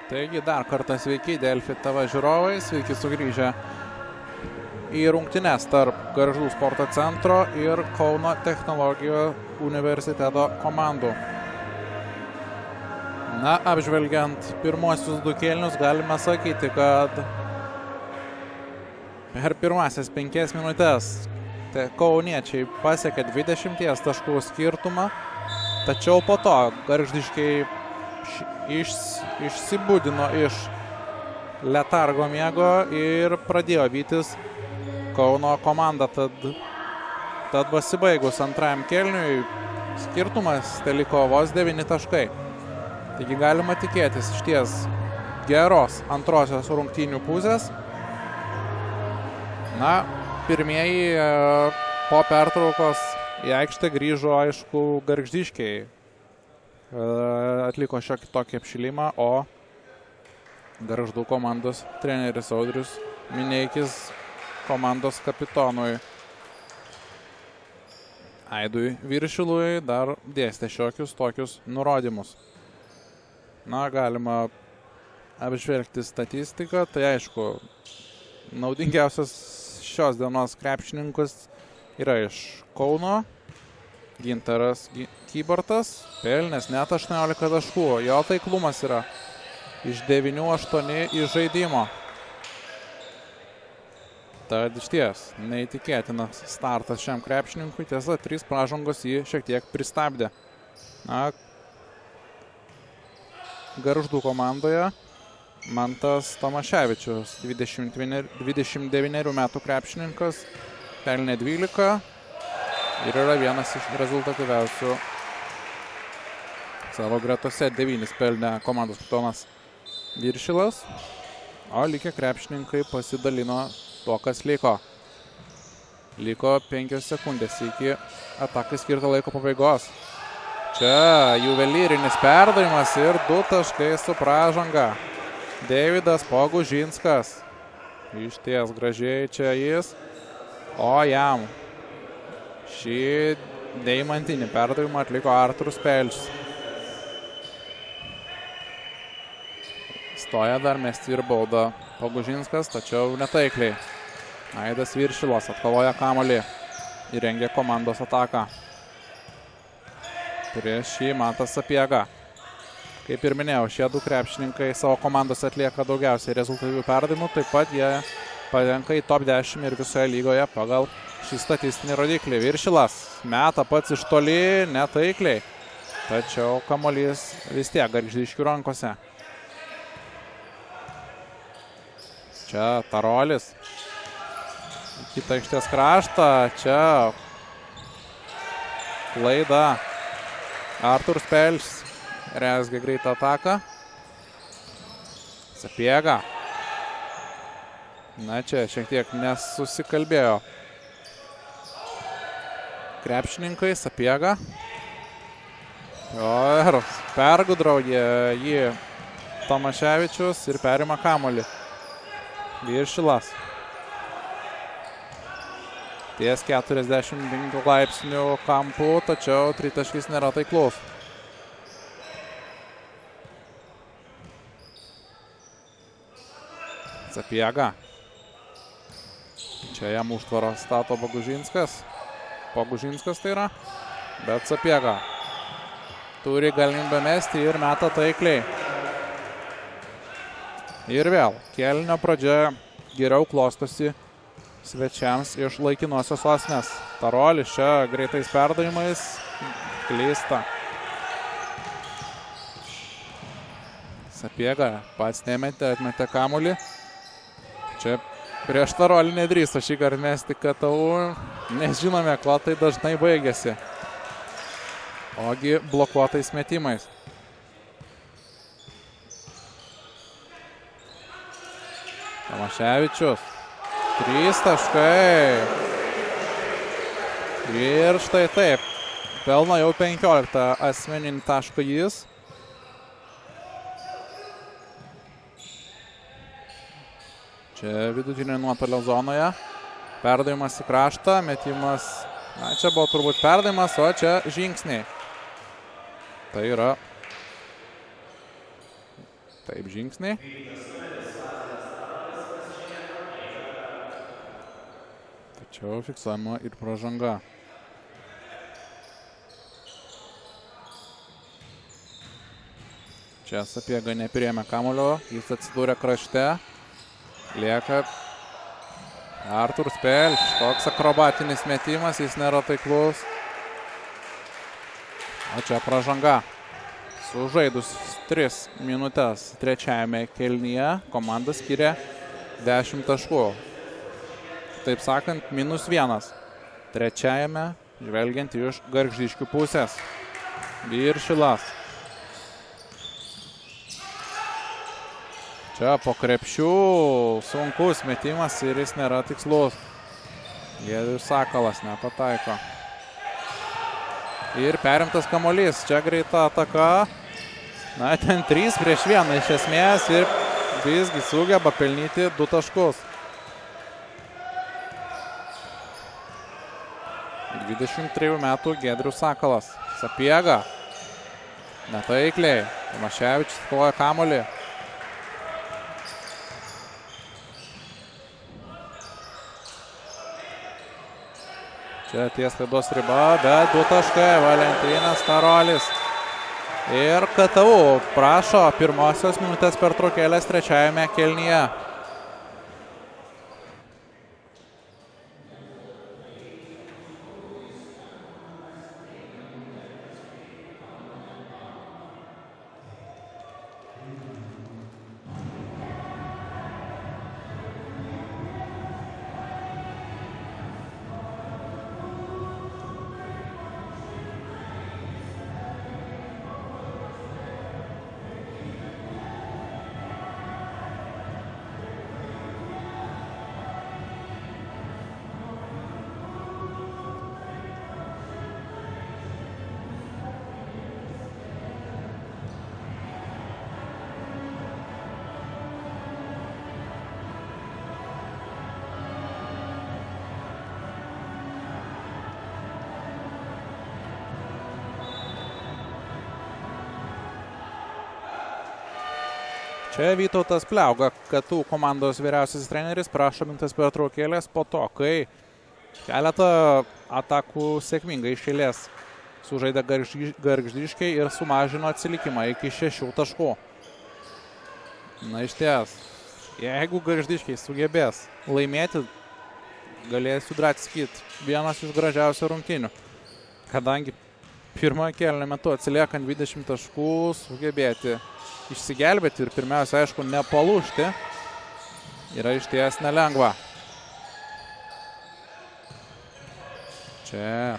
[SPEAKER 1] Taigi dar kartą sveiki Delfi TV žiūrovai, sveiki sugrįžę į rungtynes tarp Gargždų sporto centro ir Kauno technologijų universiteto komandų. Na, apžvelgiant pirmosius du kėlinius, galime sakyti, kad per pirmasias 5 minutės kauniečiai pasiekė 20 taškų skirtumą, tačiau po to gargždiškiai išsibudino iš letargo miego ir pradėjo vytis Kauno komandą. Tad pasibaigus antrajam kėliniui skirtumas teliko vos 9 taškai. Taigi galima tikėtis išties geros antrosios rungtynių pusės. Na, pirmieji po pertraukos į aikštę grįžo, aišku, gargždiškiai. Atliko šiokį tokį apšilimą, o Gargždų komandos treneris Audrius Mineikis komandos kapitonui Aidui Viršilui dar dėstė šiokius tokius nurodymus. Na, galima apžvelgti statistiką, tai aišku, naudingiausias šios dienos krepšininkas yra iš Kauno. Gintaras Kybartas pelnęs net 18 taškų. Jo taiklumas yra iš 9-8 iš žaidimo. Tad išties neįtikėtinas startas šiam krepšininkui. Tiesa, 3 pražangos jį šiek tiek pristabdė. Na, Gargždų komandoje Mantas Tomaševičius, 29 metų krepšininkas, pelnė 12. Ir yra vienas iš rezultatyviausių savo gretose. 9 pelnė komandos kapitonas Viršilas, o likę krepšininkai pasidalino tuo, kas liko. Liko 5 sekundės iki atakai skirto laiko pabaigos. Čia juvelyrinis perdavimas ir 2 taškai su pražanga. Deividas Pogužinskas. Išties gražiai čia jis, o jam šį deimantinį perdavimą atliko Artūras Pelčius. Stoja dar mesti ir baudą Pogužinskas, tačiau netaikliai. Aidas Viršilas atkovoja kamuolį ir rengia komandos ataką. Prieš šį Matas Sapiega. Kaip ir minėjau, šie du krepšininkai savo komandos atlieka daugiausiai rezultatyvių perdavimų, taip pat jie patenka į top 10 ir visoje lygoje pagal šį statistinį rodiklį. Viršilas meta pats iš toli, netaikliai. Tačiau kamuolys vis tiek gargždiškių rankose. Čia Tarolis. Kita aikštės kraštą. Čia klaida. Artūras Pelčius rezgia greitą ataką. Sapiega. Na, čia šiek tiek nesusikalbėjo krepšininkai. Sapiega. Ir pergudrauja jį Tomaševičius ir perima kamuolį. Viršilas. Ties 45 laipsnių kampų, tačiau tritaškis nėra taiklus. Sapiega. Čia jam užtvarą stato Pogužinskas. Pogužinskas tai yra, bet Sapiega turi galimybę mesti ir meta taikliai. Ir vėl, kėlinio pradžia geriau klostosi svečiams iš laikinosios sostinės. Tarolis čia greitais perdavimais klysta. Sapiega pats nemetė, atmetė kamuolį. Čia prieš Tarolį nedrįsta šį kartą mesti KTU, nes žinome, kuo tai dažnai baigėsi. Ogi blokuotais metimais. Tomaševičius. 3 taškai. Ir štai taip. Pelno jau 15 asmeninį tašką jis. Čia vidutinio nuotolio zonoje. Perdavimas į kraštą, metimas. Na, čia buvo turbūt perdavimas, o čia žingsniai. Tai yra Taip, žingsniai. Tačiau fiksuojama ir pražanga. Čia Sapiega nepriėmė kamuolio, jis atsidūrė krašte. Lieka Artūras Pelš, toks akrobatinis metimas, jis nėra taiklus. O čia pražanga. Sužaidus 3 minutės trečiajame kėlinyje, komanda skiria 10 taškų. Taip sakant, -1 trečiajame, žvelgiant iš Gargždiškių pusės. Viršilas. Čia po krepšių sunkus metimas ir jis nėra tikslus. Giedrius Sakalas nepataiko. Ir perimtas kamuolys. Čia greita ataka. Na, ten 3 prieš 1 iš esmės ir visgi sugeba pelnyti 2 taškus. 23 metų Giedrius Sakalas. Sapiega. Netaikliai. Tomaševičius kovoja kamuolį. Čia ties klaidos riba, bet 2 taškai. Valentinas Starolis. Ir KTU prašo pirmosios minutės pertraukėlės trečiajame kėlinyje. Čia Vytautas Pliauga, KTU komandos vyriausiasis treneris, prašo minutės pertraukėlės po to, kai keletą atakų sėkmingai iš eilės sužaidė Gargždiškiai ir sumažino atsilikimą iki 6 taškų. Na išties, jeigu Gargždiškiai sugebės laimėti, galėsiu drąsiai sakyti, vienas iš gražiausių rungtynių, kadangi pirmojo kėlinio metu atsiliekant 20 taškų sugebėti išsigelbėti ir pirmiausia, aišku, nepalūžti yra išties nelengva. Čia.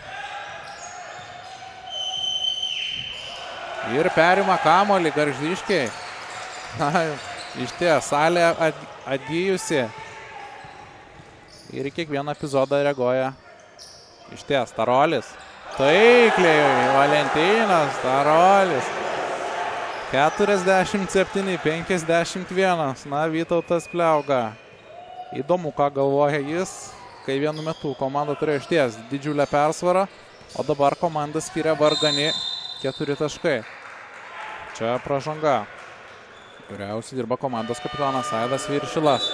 [SPEAKER 1] Ir perima kamuolį Gargždiškiai. Na, išties, salė atgyjusi. Ir į kiekvieną epizodą reaguoja išties Starolis. Taikliai, Valentinas Starolis. 47-51. Na, Vytautas Pliauga. Įdomu, ką galvoja jis, kai vienu metu komanda turėjo išties didžiulę persvarą, o dabar komanda skiria vargani 4 taškai. Čia pražanga. Vyriausiai dirba komandos kapitonas Aidas Viršilas.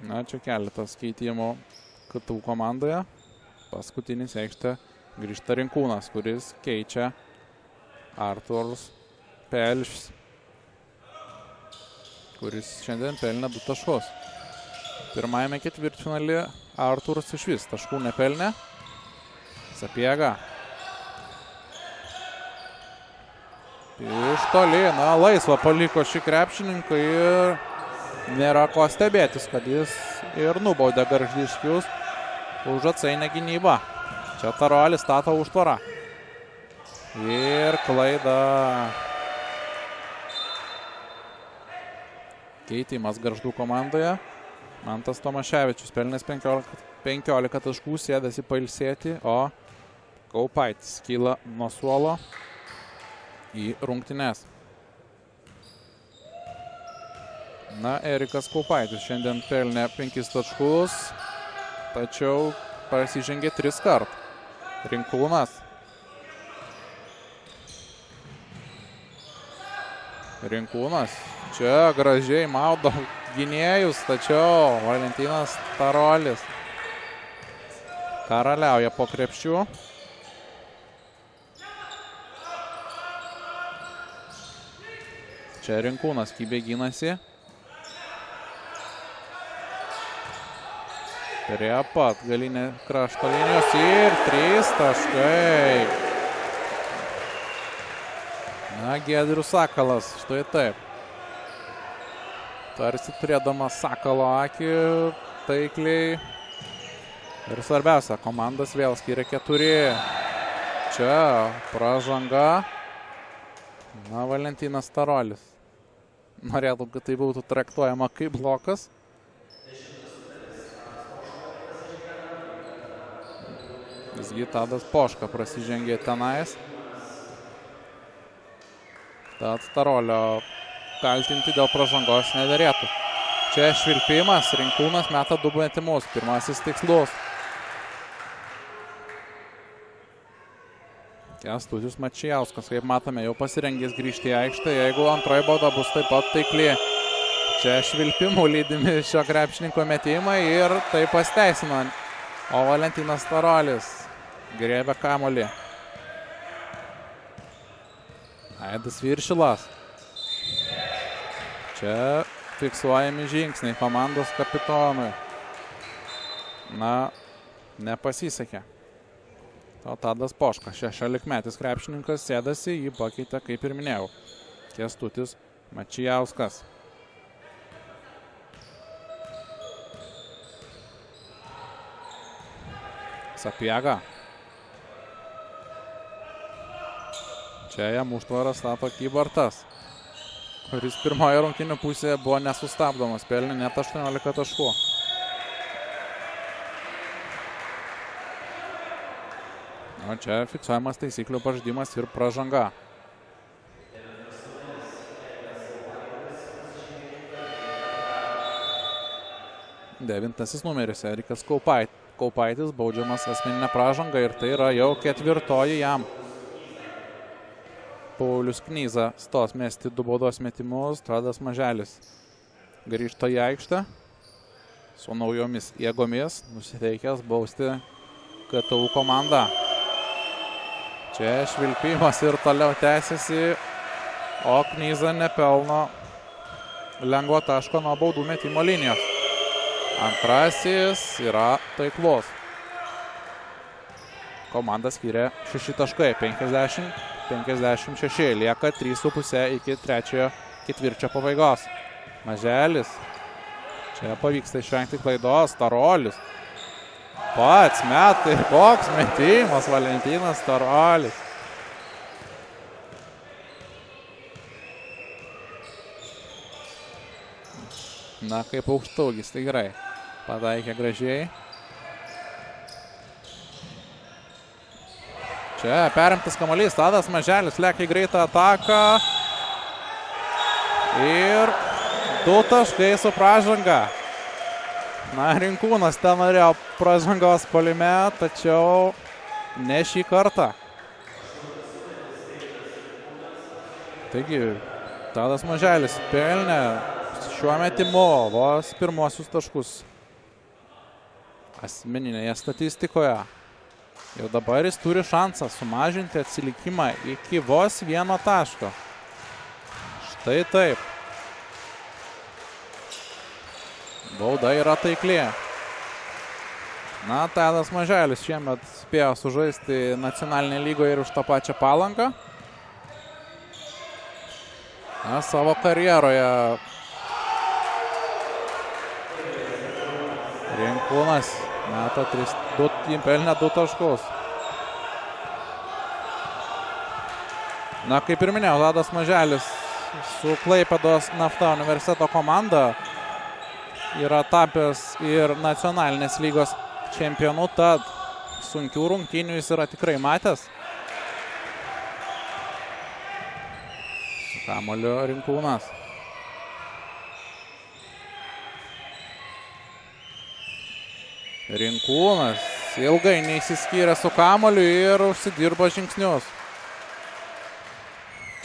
[SPEAKER 1] Na, čia keletas keitimų KTU komandoje. Paskutinis aikštė grįžta Rinkūnas, kuris keičia Artūras Pelšs, kuris šiandien pelnė 2 taškus. Pirmajame ketvirtfinalyje Artūras iš vis taškų nepelnė. Sapiega. Iš toli, na, laisvą paliko šį krepšininką ir nėra ko stebėtis, kad jis ir nubaudė Gargždiškius už atsainę gynybą. Čia Tarolis stato užtvarą. Ir klaida. Keitimas Gargždų komandoje. Mantas Tomaševičius pelnęs 15 taškų, sėdasi pailsėti, o Kaupaitis kyla nuo suolo į rungtynes. Na, Erikas Kaupaitis šiandien pelnė 5 taškus, tačiau prasižengė 3 kart. Rinkūnas. Rinkūnas čia gražiai maudo gynėjus, tačiau Valentinas Tarolis karaliauja po krepšių. Čia Rinkūnas Kybė gynasi. Prie pat galinė krašto linijos ir 3 taškai. Na, Giedrius Sakalas, štai taip. Tarsi turėdamas Sakalo akį taikliai. Ir svarbiausia, komandas vėl skiria 4. Čia pražanga. Na, Valentinas Tarolis. Norėtų, kad tai būtų traktuojama kaip blokas. Visgi Tadas Poška prasižengė tenais. Tad Tarolio kaltinti dėl pražangos nederėtų. Čia švilpimas, Rinkūnas meta 2 metimus. Pirmasis tikslus. Kęstutis Mačijauskas, kaip matome, jau pasirengęs grįžti į aikštę. Jeigu antroji bauda bus taip pat taikli. Čia švilpimų lydimi šio krepšininko metimai ir tai pasiteisino. O Valentinas Tarolis griebia kamuolį. Aidas Viršilas. Čia fiksuojami žingsniai komandos kapitonui. Na, nepasisekė. O Tadas Poška, 16-metis krepšininkas, sėdasi, jį pakeitė, kaip ir minėjau, Kęstutis Mačijauskas. Sapiega. Čia jam užtvarą stato Kybartas, kuris pirmoje rungtynių pusėje buvo nesustabdomas, pelnė net 18 taškų. O čia fiksuojamas taisyklių pažeidimas ir pražanga. Devintasis numeris Erikas Kaupaitis baudžiamas asmeninę pražangą ir tai yra jau 4 jam. Paulius Knyza stos mesti 2 baudos metimus, Tadas Maželis grįžta į aikštę su naujomis jėgomis, nusiteikęs bausti KTU komandą. Čia švilpimas ir toliau tęsiasi, o Knyza nepelno lengvo taško nuo baudų metimo linijos. Antrasis yra taiklus. Komanda skiria 6 taškai, 50-56. Lieka 3,5 iki 3 ketvirčio pabaigos. Maželis. Čia pavyksta išvengti klaidos. Tarolis. Pats metai. Koks metimas Valentinas Tarolis. Na, kaip aukštaugis, tai gerai. Pataikė gražiai. Čia perimtas kamuolys, Tadas Maželis lekia į greitą ataką. Ir 2 taškai su pražanga. Na, Rinkūnas ten norėjo pražangos puolime, tačiau ne šį kartą. Taigi, Tadas Maželis pelnė šiuo metimu vos pirmosius taškus asmeninėje statistikoje. Ir dabar jis turi šansą sumažinti atsilikimą iki vos 1 taško. Štai taip. Bauda yra taikli. Na, Tadas Maželis šiemet spėjo sužaisti nacionalinėje lygoje ir už tą pačią Palangą. Na, savo karjeroje Rinkūnas meta 3, pelnė 2 taškus. Na, kaip ir minėjau, Tadas Maželis su Klaipėdos Nafta universiteto komanda yra tapęs ir nacionalinės lygos čempionu, tad sunkių rungtynių jis yra tikrai matęs. Su kamuoliu Rinkūnas. Rinkūnas ilgai neįsiskyrė su kamuoliu ir užsidirbo žingsnius.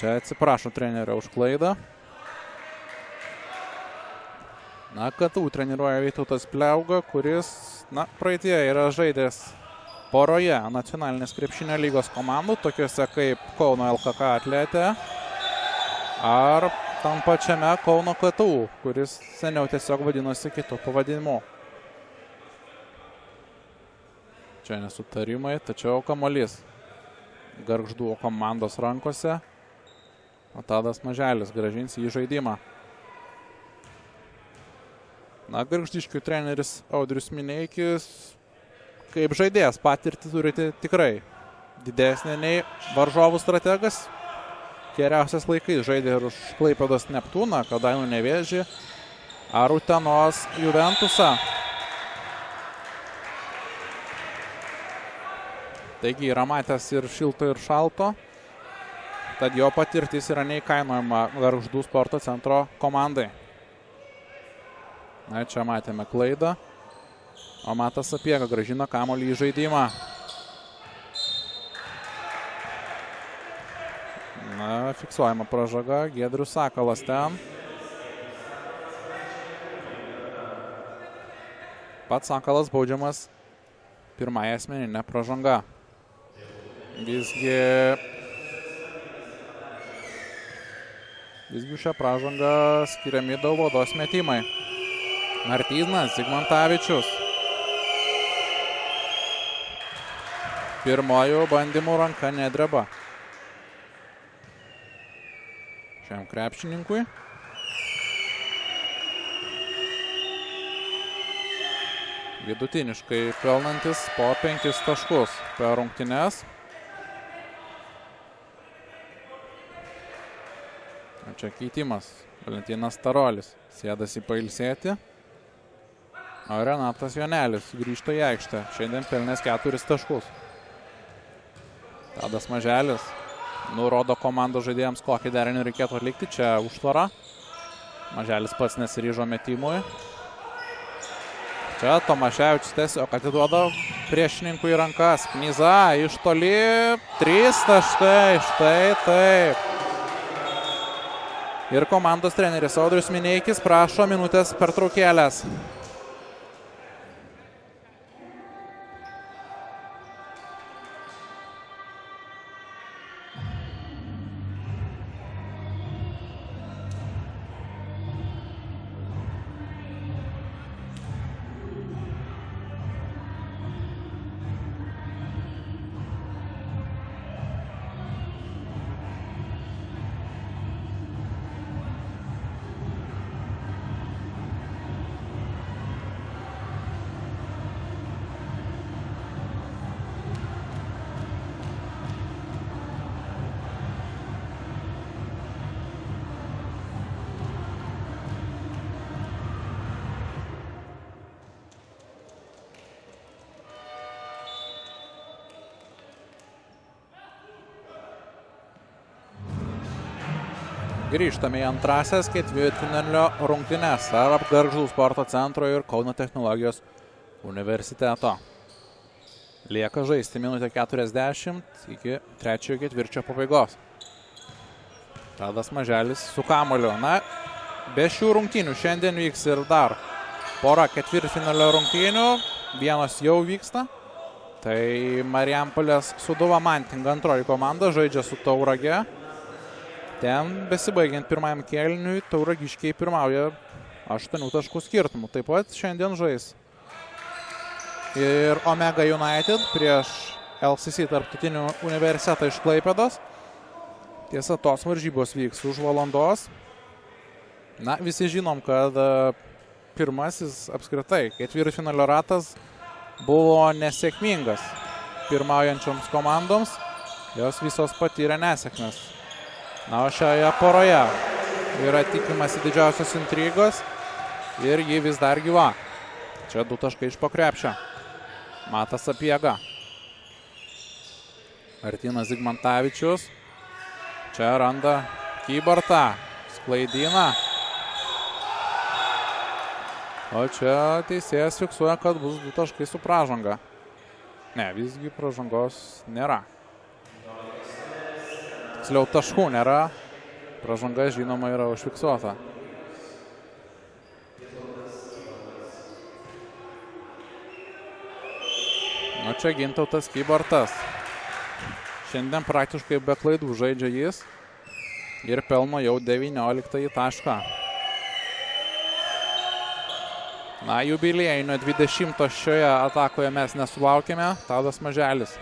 [SPEAKER 1] Čia atsiprašo trenerio už klaidą. Na, KTU treniruoja Vytautas Pliauga, kuris, praeitie yra žaidęs poroje nacionalinės krepšinio lygos komandų, tokiuose kaip Kauno LKK Atletė ar tam pačiame Kauno KTU, kuris seniau tiesiog vadinosi kitų pavadinimu. Čia nesutarimai, tačiau kamuolys Gargždų komandos rankose. O Tadas Maželis grąžins į žaidimą. Gargždiškių treneris Audrius Mineikis kaip žaidėjas patirtį turite tikrai didesnė nei varžovų strategas. Geriausias laikais žaidė ir už Klaipėdos Neptūną, Kėdainių Nevėžį ar Utenos Juventusą. Taigi yra matęs ir šilto, ir šalto. Tad jo patirtis yra neįkainojama Gargždų sporto centro komandai. Čia matėme klaidą. O Matas Sapiega grąžina kamuolį į žaidimą. Fiksuojama pražanga. Giedrius Sakalas ten. Pats Sakalas baudžiamas pirmąją asmeninę pražangą. Visgi šią pražangą skiriami daug baudos metimai. Martynas Zigmantavičius. Pirmojų bandymų ranka nedreba šiam krepšininkui. Vidutiniškai pelnantis po 5 taškus per rungtynes. Čia keitimas. Valentinas Tarolis sėdasi pailsėti. O Renatas Jonelis grįžta į aikštę. Šiandien pelnęs 4 taškus. Tadas Maželis nurodo komandos žaidėjams, kokį derinį reikėtų atlikti. Čia užtvara. Maželis pats nesiryžo metimui. Čia Tomaševičius tiesiog atiduoda priešininkui į rankas. Knyza iš toli. 3 taškai. Štai taip. Ir komandos treneris Audrius Mineikis prašo minutės pertraukėlės. Grįžtame į antrasias ketvirtfinalio rungtynes tarp Gargždų sporto centro ir Kauno technologijos universiteto. Lieka žaisti minutę 40 iki trečiojo ketvirčio pabaigos. Tadas Maželis su kamuoliu. Be šių rungtynių šiandien vyks ir dar pora ketvirtfinalio rungtynių. Vienos jau vyksta. Tai Marijampolės Sūduva Manting antroji komanda žaidžia su Taurage. Ten besibaigiant pirmajam kėliniui tauragiškiai pirmauja 8 taškų skirtumų. Taip pat šiandien žais ir Omega United prieš LCC tarptautinį universitetą iš Klaipėdos. Tiesa, tos varžybos vyks už valandos. Visi žinom, kad pirmasis apskritai ketvirtfinalio ratas buvo nesėkmingas pirmaujančioms komandoms. Jos visos patyrė nesėkmes. O šioje poroje yra tikimasi didžiausios intrigos ir ji vis dar gyva. Čia 2 taškai iš po krepšio. Matas Sapiega. Martynas Zigmantavičius. Čia randa Kybartą. Sklaidina. O čia teisėjas fiksuoja, kad bus 2 taškai su pražanga. Ne, visgi pražangos nėra. tiksliau taškų nėra. Pražanga, žinoma, yra užfiksuota. O čia Gintautas Kybartas. Šiandien praktiškai be klaidų žaidžia jis ir pelno jau 19 tašką. Na, jubiliejinio 20 šioje atakoje mes nesulaukėme. Tadas Maželis.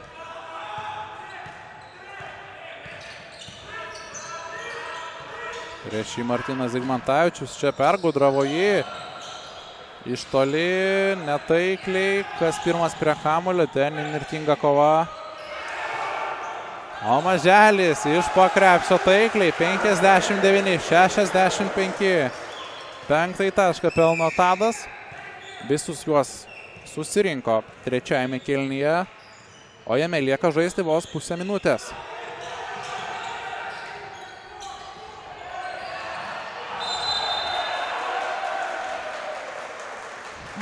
[SPEAKER 1] Prieš jį Martynas Zigmantavičius. Čia pergudravo jį. Iš toli, netaikliai. Kas pirmas prie kamuolio. Ten įnirtinga kova. O Maželis iš po krepšio taikliai. 59-65. 5 tašką pelno Tadas. Visus juos susirinko trečiajame kėlinyje. O jame lieka žaisti vos pusę minutės.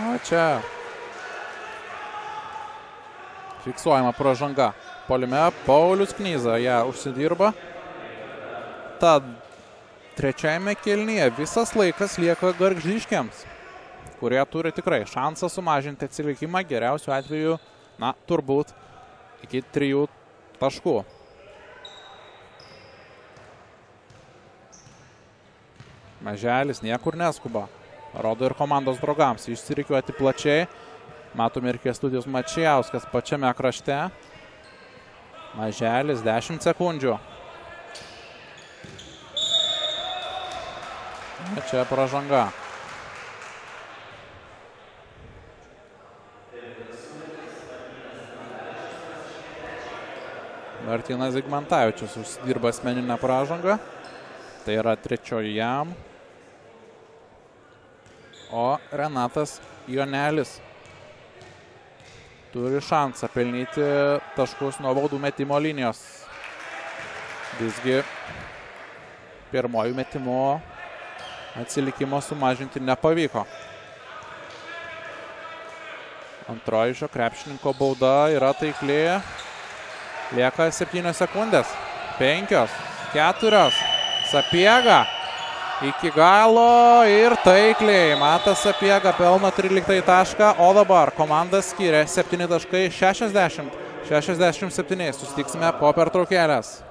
[SPEAKER 1] O čia fiksuojama pražanga. Puolime Paulius Knyza ją užsidirba. Tad trečiajame kėlinyje visas laikas lieka Gargždiškiams, kurie turi tikrai šansą sumažinti atsilikimą, geriausiu atveju, na, turbūt iki 3 taškų. Maželis niekur neskuba. Rodo ir komandos draugams išsirikiuoti plačiai. Matome ir Kęstutis Mačijauskas pačiame krašte. Maželis 10 sekundžių. Čia pražanga. Martynas Zigmantavičius užsidirba asmeninę pražangą. Tai yra 3 jam. O Renatas Jonelis turi šansą pelnyti taškus nuo baudų metimo linijos. Visgi pirmojų metimo atsilikimo sumažinti nepavyko. Antroji šio krepšininko bauda yra taikli. Lieka 7 sekundės. 5, 4. Sapiega iki galo ir taikliai. Matas Sapiega pelno 13 tašką, o dabar komanda skiria 7 taškai 60-67. Susitiksime po pertraukėlės.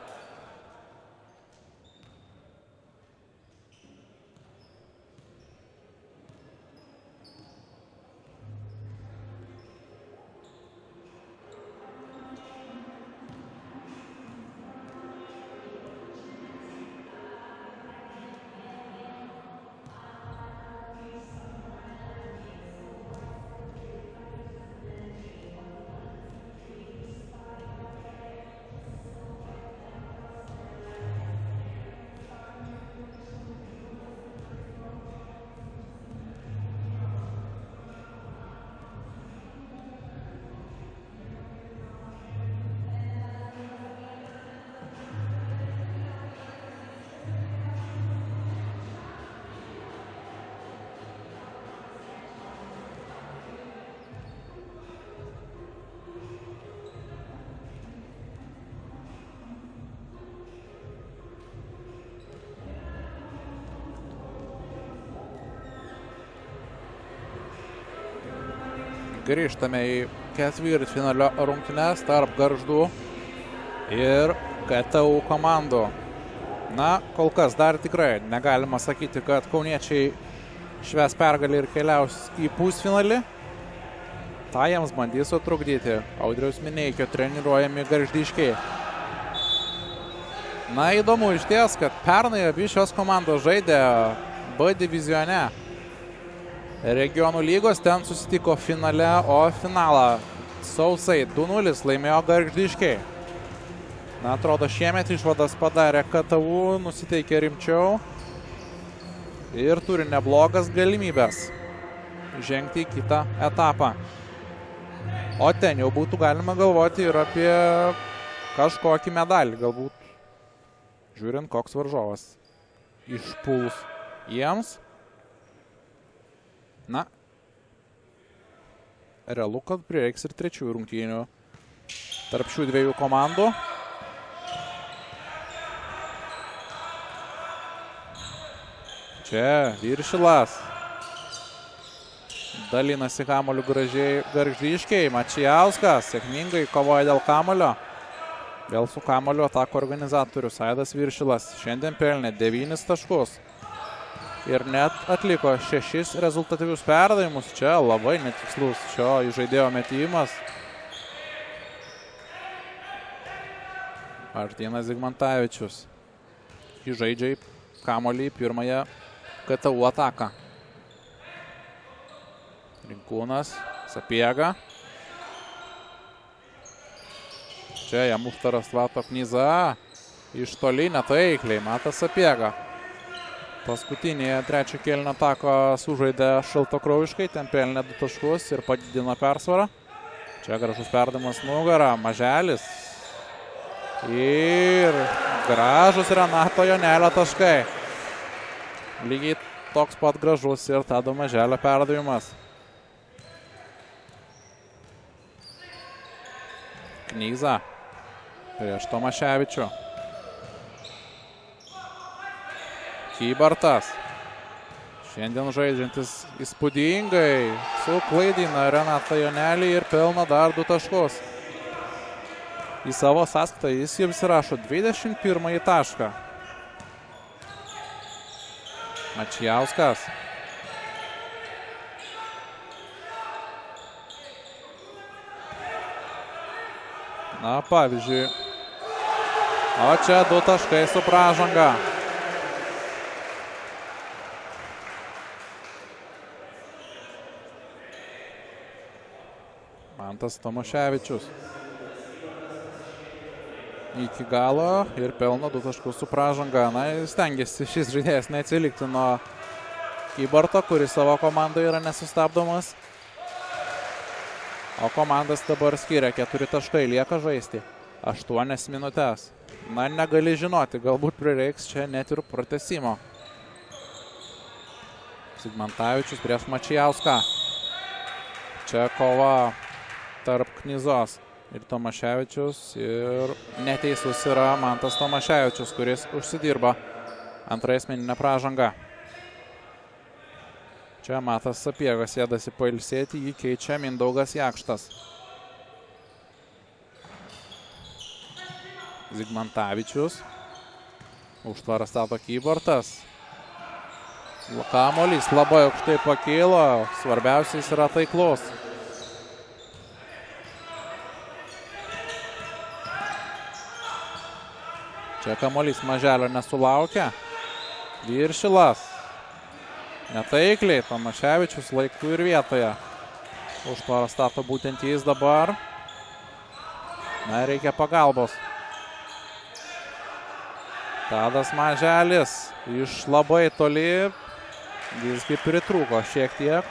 [SPEAKER 1] Grįžtame į ketvirtfinalio rungtynes tarp Gargždų ir KTU komandų. Na, kol kas dar tikrai negalima sakyti, kad kauniečiai švęs pergalį ir keliaus į pusfinalį. Ta jiems bandys sutrukdyti Audriaus Mineikio treniruojami gargždiškiai. Na, įdomu išties, kad pernai abi šios komandos žaidė B divizione. Regionų lygos ten susitiko finale, o finalą sausai 2-0 laimėjo gargždiškiai. Na, atrodo, šiemet išvadas padarė KTU, nusiteikė rimčiau ir turi neblogas galimybės žengti į kitą etapą. O ten jau būtų galima galvoti ir apie kažkokį medalį, galbūt žiūrint, koks varžovas išpuls jiems. Na, realu, kad prireiks ir trečiųjų rungtynių tarp šių dviejų komandų. Čia Viršilas. Dalinasi kamuoliu gražiai Gargždiškiai. Mačijauskas sėkmingai kovoja dėl kamuolio. Vėl su kamuoliu atako organizatorius Aidas Viršilas. Šiandien pelnė 9 taškus. Ir net atliko 6 rezultatyvius perdavimus. Čia labai netikslus šio žaidėjo metimas. Martynas Zigmantavičius. Žaidžia kamuolį pirmąją KTU ataką. Rinkūnas, Sapiega. Čia jam užtaras Vato Knyza. Iš toli netaikliai Matas Sapiega. Paskutinėje trečio kėlinio atako sužaidė šaltakraujiškai, ten pelnė 2 taškus ir padidino persvarą. Čia gražus perdavimas nugara, Maželis. Ir gražus Renato Jonelio taškai. Lygiai toks pat gražus ir Tado Maželio perdavimas. Knyza prieš Tomaševičių. Kybartas. Šiandien žaidžiantis įspūdingai suklaidina Renatą Jonelį ir pelno dar 2 taškus. Į savo sąskaitą jis jau įsirašo 21 tašką. Mačijauskas. Na, pavyzdžiui. O čia 2 taškai su pražanga. Mantas Tomaševičius. Iki galo ir pelno 2 taškus su pražanga. Na, stengiasi šis žaidėjas neatsilikti nuo Kybarto, kuris savo komandoje yra nesustabdomas. O komandas dabar skiria 4 taškai, lieka žaisti 8 minutės. Na, negali žinoti, galbūt prireiks čia net ir pratęsimo. Zigmantavičius prieš Mačijauską. Čia kova tarp Knyzos ir Tomaševičius. Ir neteisus yra Mantas Tomaševičius, kuris užsidirba antrąją asmeninę pražangą. Čia Matas Sapiegas sėdasi pailsėti, jį keičia Mindaugas Jakštas. Zigmantavičius. Užtvarą stato Kybartas. Kamuolys labai aukštai pakilo, svarbiausiais yra taiklus. Čia kamuolys Maželio nesulaukia. Viršilas. Netaikliai, Tomaševičius laiku ir vietoje. Užtvarą stato būtent jis dabar. Na, reikia pagalbos. Tadas Maželis iš labai toli. Visgi pritrūko šiek tiek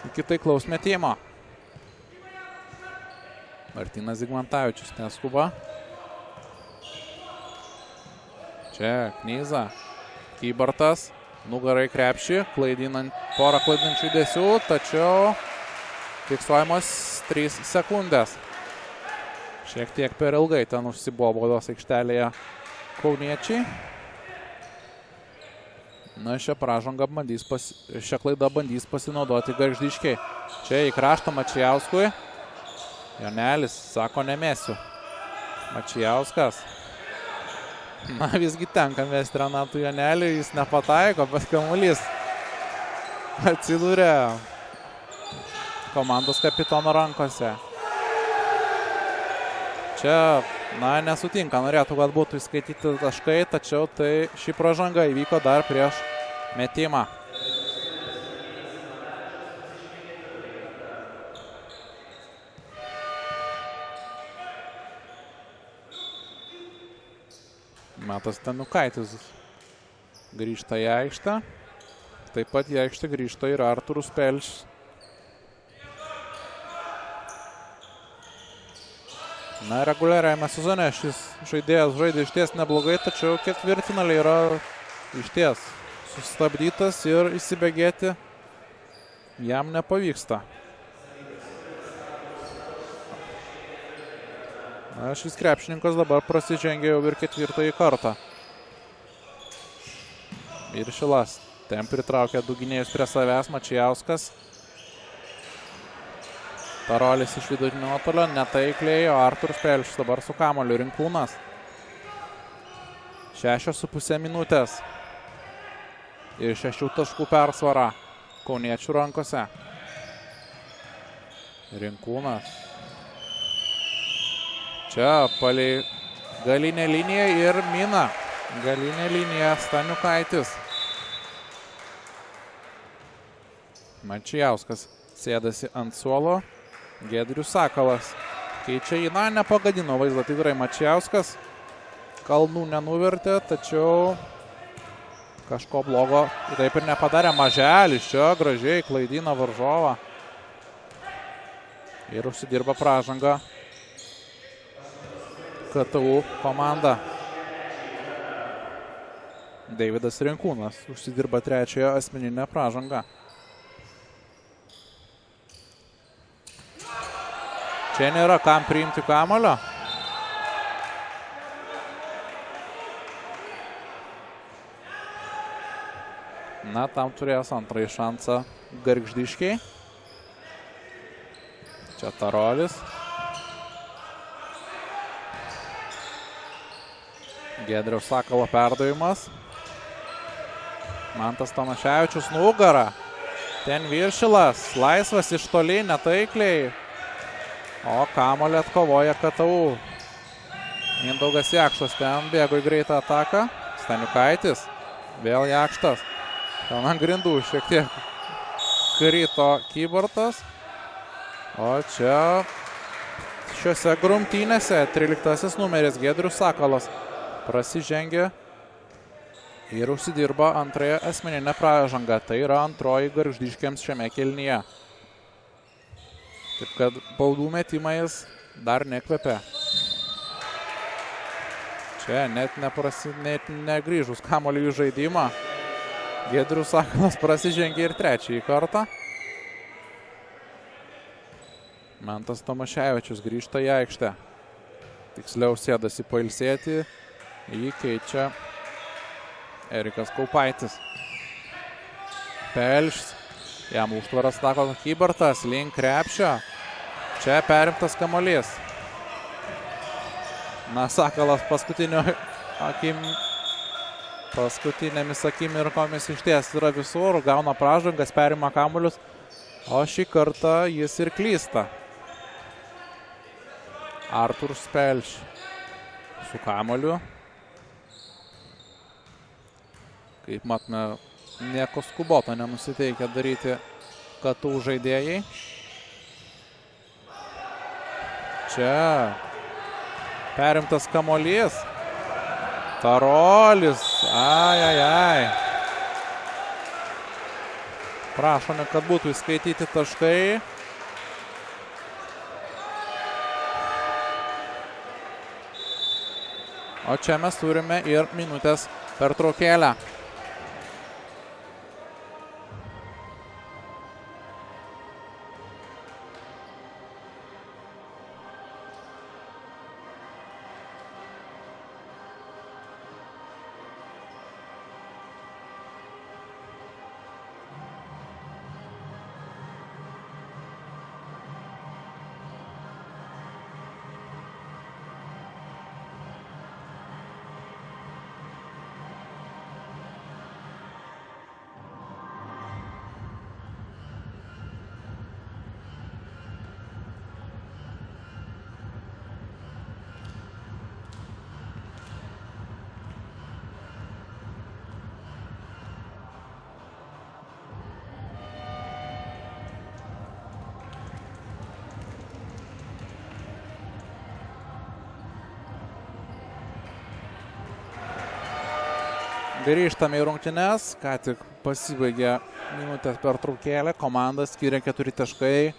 [SPEAKER 1] iki taiklaus metimo. Martynas Zigmantavičius neskuba. Čia Knyza. Kybartas. Nugarai krepšį, porą klaidinančių judesių, tačiau fiksuojamos 3 sekundės. Šiek tiek per ilgai ten užsibuvo baudos aikštelėje kauniečiai. Na, šią klaidą bandys pasinaudoti Gargždiškiai. Čia į kraštą Mačijauskui. Jonelis sako, nemėsiu. Mačijauskas. Na, visgi tenka mesti Renatui Joneliui, jis nepataiko, bet kamuolys atsidūrė komandos kapitono rankose. Čia, na, nesutinka, norėtų, kad būtų įskaityti taškai, tačiau tai ši pražanga įvyko dar prieš metimą. Matas Tenukaitis grįžta į aikštę. Taip pat į aikštę grįžta ir Artūras Pelšs. Na, reguliariajame sezone šis žaidėjas žaidė išties neblogai, tačiau ketvirtfinaliai yra išties sustabdytas ir įsibėgėti jam nepavyksta. Na, šis krepšininkas dabar prasižengė jau ir 4. kartą. Viršilas Ten pritraukia du gynėjus prie savęs, Mačijauskas. Tarolis iš vidutinio nuotolio, netaikliai, o Artūras Pelšis dabar su kamuoliu. Rinkūnas. 6,5 minutės. Ir 6 taškų persvara kauniečių rankose. Rinkūnas. Čia palei galinę liniją ir mina. Galinė linija Staniukaitis. Mačijauskas sėdasi ant suolo. Giedrius Sakalas keičia jį. Na, nepagadino vaizdą tikrai Mačijauskas. Kalnų nenuvertė, tačiau kažko blogo taip ir nepadarė. Maželis čia gražiai klaidina varžovą. Ir užsidirba pražangą KTU komanda. Deividas Rinkūnas užsidirba trečiąją asmeninę pražangą. Čia nėra kam priimti kamuolio. Na, tam turės antrąjį šansą Gargždiškiai. Čia Tarolis. Giedriaus Sakalo perdavimas. Mantas Tomaševičius nugarą. Ten Viršilas. Laisvas iš toli, netaikliai. O kamuolį atkovoja KTU. Mindaugas Jakštas ten bėgo į greitą ataką. Staniukaitis. Vėl Jakštas. Ten ant grindų šiek tiek krito Kybartas. O čia šiuose grumtynėse 13 numeris Giedrius Sakalas prasižengia ir užsidirba antrąją asmeninę pražangą. Tai yra antroji Gargždiškiams šiame kėlinyje. Taip kad baudų metimais dar nekvepia. Čia net negrįžus kamuoliui į žaidimą. Giedrius Sakalas prasižengia ir trečiąjį kartą. Mantas Tomaševičius grįžta į aikštę. Tiksliau sėdasi pailsėti. Jį keičia Erikas Kaupaitis. Pelšis. Jam užtvaras tako Kybartas link krepšio. Čia perimtas kamuolys. Na, Sakalas paskutinėmis akimirkomis išties yra visur. Gauna pražangas, perima kamuolius. O šį kartą jis ir klysta. Artūras Pelšis su kamuoliu. Kaip matome, nieko skuboto nenusiteikia daryti KTU žaidėjai. Čia perimtas kamuolys. Tarolis. Ai. Prašome, kad būtų įskaityti taškai. O čia mes turime ir minutės pertraukėlę. Grįžtame į rungtynes, ką tik pasibaigė minutės pertraukėlė, komanda skiria 4 taškai,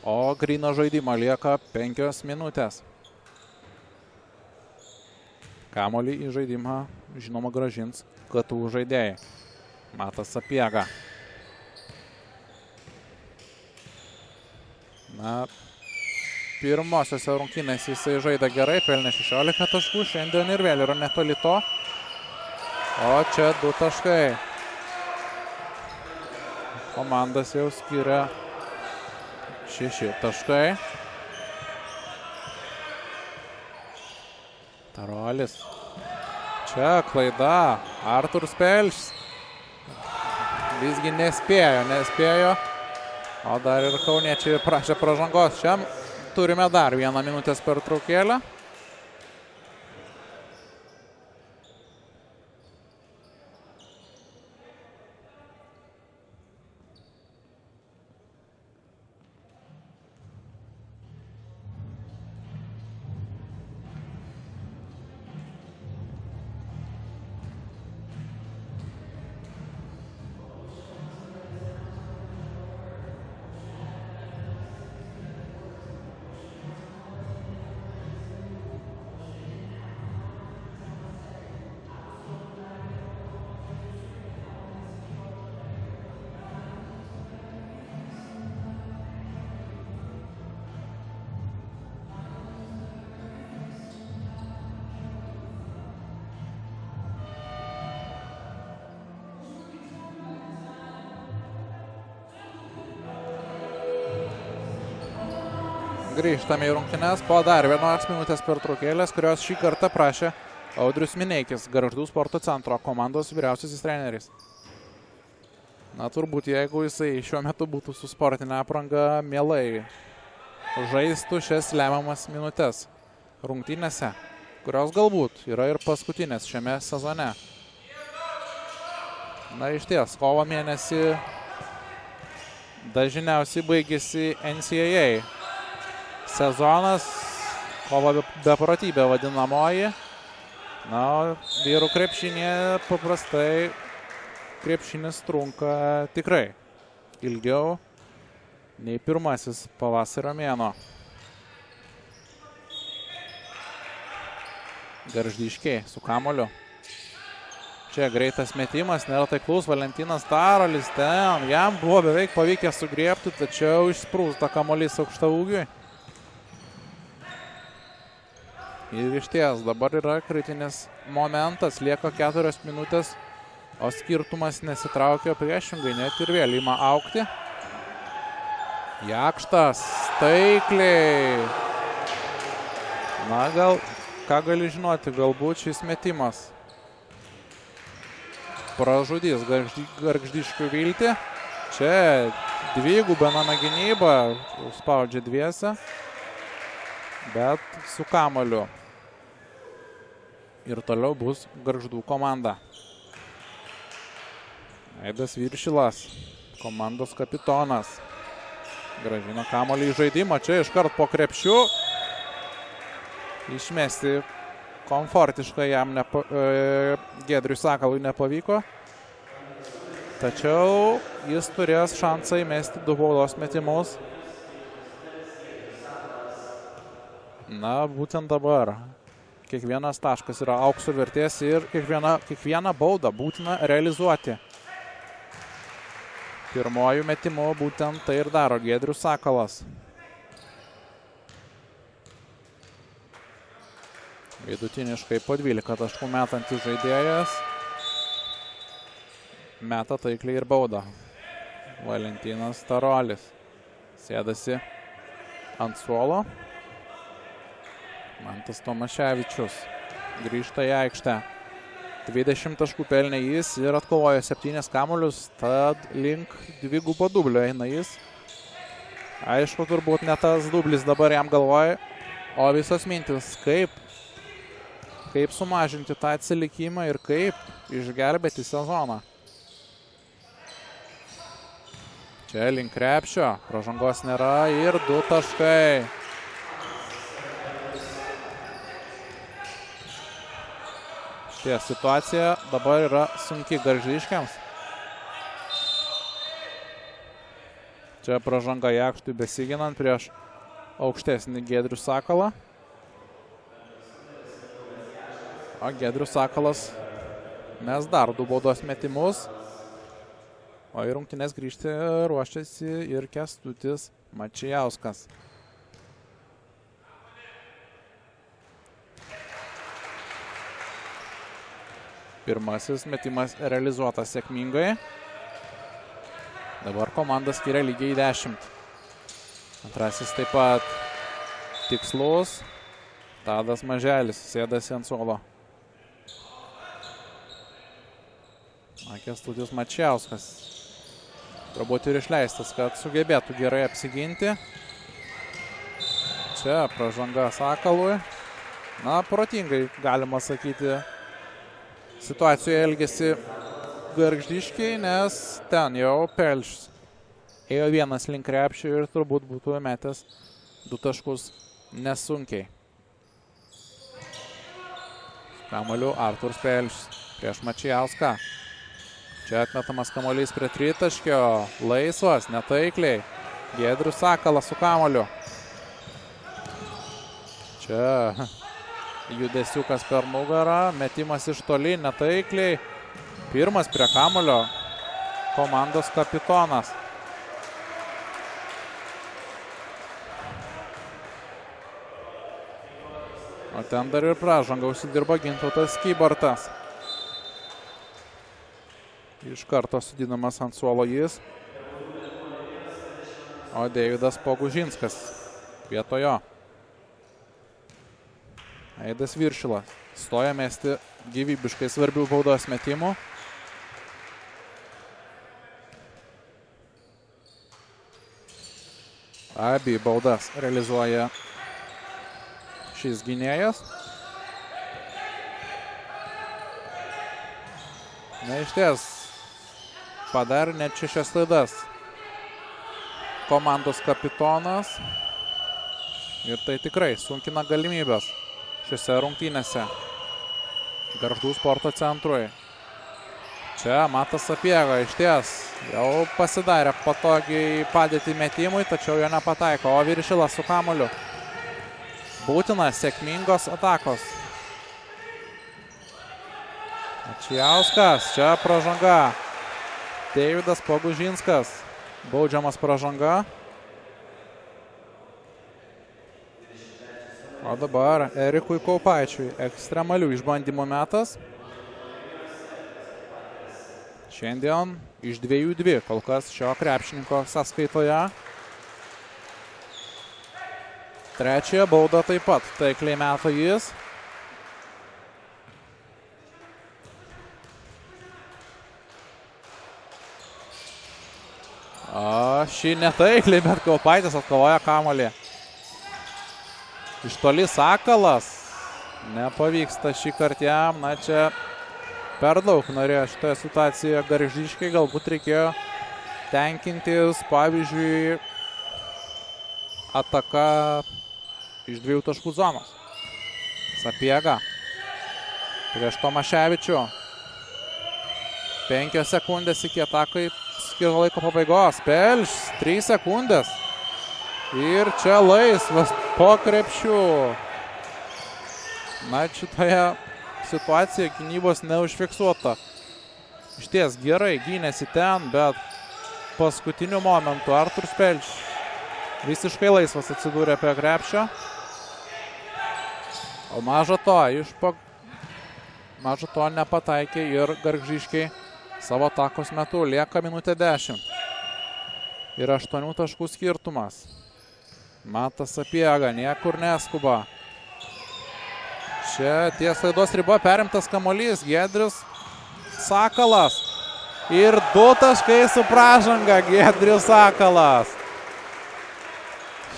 [SPEAKER 1] o gryno žaidimo lieka 5 minutės. Kamuolį į žaidimą, žinoma, grąžins KTU žaidėjai. Matas Sapiega. Na, pirmosiose rungtynėse jisai žaidė gerai, pelnė 16 taškų, šiandien ir vėl yra netoli to. O čia 2 taškai. komandas jau skiria 6 taškai. Tarolis. Čia klaida. Artūras Pelšis. Visgi nespėjo. O dar ir kauniečiai prašė pražangos. Šiam turime dar 1 minutės pertraukėlę. Grįžtame į rungtynes po dar 1 minutės pertraukėlės, kurios šį kartą prašė Audrius Mineikis, Gargždų sporto centro komandos vyriausiasis treneris. Na, turbūt, jeigu jisai šiuo metu būtų su sportinė apranga, mielai žaistų šias lemiamas minutės rungtynėse, kurios galbūt yra ir paskutinės šiame sezone. Na, iš ties, kovo mėnesį dažniausiai baigėsi NCAA sezonas, kovo beprotybė vadinamoji. Na, vyrų krepšinėje paprastai krepšinis trunka tikrai ilgiau nei pirmasis pavasario mėnuo. Gargždiškiai su kamuoliu. Čia greitas metimas, nėra taiklus. Valentinas Tarolis ten. Jam buvo beveik pavykę sugriebti, tačiau išsprūsta kamuolys aukštaūgiui. Ir iš ties, dabar yra kritinis momentas, lieka 4 minutės, o skirtumas nesitraukia priešingai, net ir vėl ima aukti. Jakštas, taikliai. Na, ką gali žinoti, galbūt šis metimas pražudys Gargždiškių viltį. Čia dvigubinama gynyba, spaudžia dviese, bet su kamuoliu. Ir toliau bus Gargždų komanda. Aidas Viršilas, komandos kapitonas. Grąžina kamuolį į žaidimą. Čia iškart po krepšiu. Išmesti komfortiškai jam Giedriui Sakalui nepavyko. Tačiau jis turės šansą įmesti 2 baudos metimus. Na, būtent dabar. Kiekvienas taškas yra aukso vertės ir kiekvieną baudą būtina realizuoti. Pirmojų metimų būtent tai ir daro Giedrius Sakalas. Vidutiniškai po 12 taškų metantis žaidėjas. Meta taikliai ir baudą. Valentinas Tarolis sėdasi ant suolo. Mantas Tomaševičius grįžta į aikštę. 20 taškų pelnė jis ir atkovojo 7 kamuolius, tad link dvigubo dublio eina jis. Aišku, turbūt ne tas dublis dabar jam galvoja, o visos mintis, kaip sumažinti tą atsilikimą ir kaip išgelbėti sezoną. Čia link krepšio, pražangos nėra ir 2 taškai. Šie situacija dabar yra sunki Gargždiškiams. Čia pražanga Jakštui besiginant prieš aukštesnį Giedrių Sakalą. O Giedrius Sakalas mes dar 2 baudos metimus. O į rungtynes grįžti ruošiasi ir Kęstutis Mačijauskas. Pirmasis metimas realizuotas sėkmingai. Dabar komanda skiria lygiai 10. Antrasis taip pat tikslus. Tadas Maželis sėdasi ant suolo. Kęstutis Mačiauskas. Turbūt ir išleistas, kad sugebėtų gerai apsiginti. Čia pražanga Sakalui. Na, protingai, galima sakyti, situacijoje elgėsi Gargždiškiai, nes ten jau Pelšis ėjo vienas link krepšio ir turbūt būtų metęs 2 taškus nesunkiai. Kamuoliu Artūras Pelšis prieš Mačiauską. Čia atmetamas kamuolys prie tritaškio. Laisvas, netaikliai. Giedrius Sakalas su kamuoliu. Čia judesiukas per nugarą. Metimas iš toli, netaikliai. Pirmas prie kamuolio komandos kapitonas. O ten dar ir pražanga užsidirba Gintautas Kybartas. Iš karto sudinamas ant suolo jis. O Deividas Pogužinskas vietojo. Aidas Viršilas stoja mesti gyvybiškai svarbių baudos metimų. Abi baudas realizuoja šis gynėjas. Na, išties padarė net 6 klaidas komandos kapitonas. Ir tai tikrai sunkina galimybės šiose rungtynėse. Gargždų sporto centrui. Čia Matas Sapiega išties jau pasidarė patogiai padėti metimui, tačiau jo nepataiko. O Viršilas su kamuoliu. Būtina sėkmingos atakos. Mačiauskas, čia pražanga. Deividas Pogužinskas, baudžiamas pražanga. O dabar Erikui Kaupaičiui ekstremalių išbandymų metas. Šiandien iš 2-2 kol kas šio krepšininko sąskaitoje. Trečiąją baudą taip pat taikliai meta jis. Šį netaikliai, bet Kaupaitis atkovoja kamuolį. Iš toli Sakalas. Nepavyksta šį kartą jam. Na, čia per daug norėjo šitoje situacijoje Gargždiškiai. Galbūt reikėjo tenkintis, pavyzdžiui, ataka iš 2 taškų zonos. Sapiega prieš Tomaševičių. 5 sekundės iki atakai skirto laiko pabaigos. Pelšis, 3 sekundės. Ir čia laisvas po krepšių. Na, šitoje situacijoje gynybos neužfiksuota. Išties gerai gynėsi ten, bet paskutiniu momentu Artūras Pelšis visiškai laisvas atsidūrė prie krepšio. O maža to nepataikė ir Gargždiškiai savo atakos metu. Lieka minutė 10. Ir 8 taškų skirtumas. Matas Sapiega niekur neskuba. Čia ties klaidos riba perimtas kamuolys. Giedrius Sakalas. Ir 2 taškai su pražanga. Giedrius Sakalas.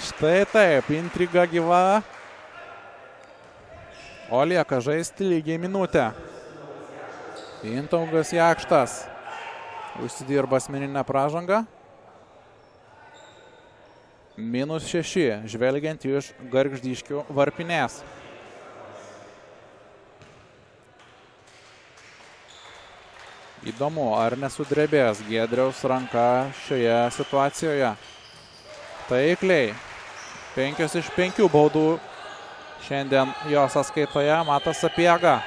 [SPEAKER 1] Štai taip, intriga gyva. O lieka žaisti lygiai minutę. Gintautas Jakštas užsidirba asmeninę pražangą. -6, žvelgiant iš Gargždiškių varpinės. Įdomu, ar nesudrebės Giedriaus ranka šioje situacijoje. Taikliai. 5 iš 5 baudų šiandien jo sąskaitoje. Matas Sapiega.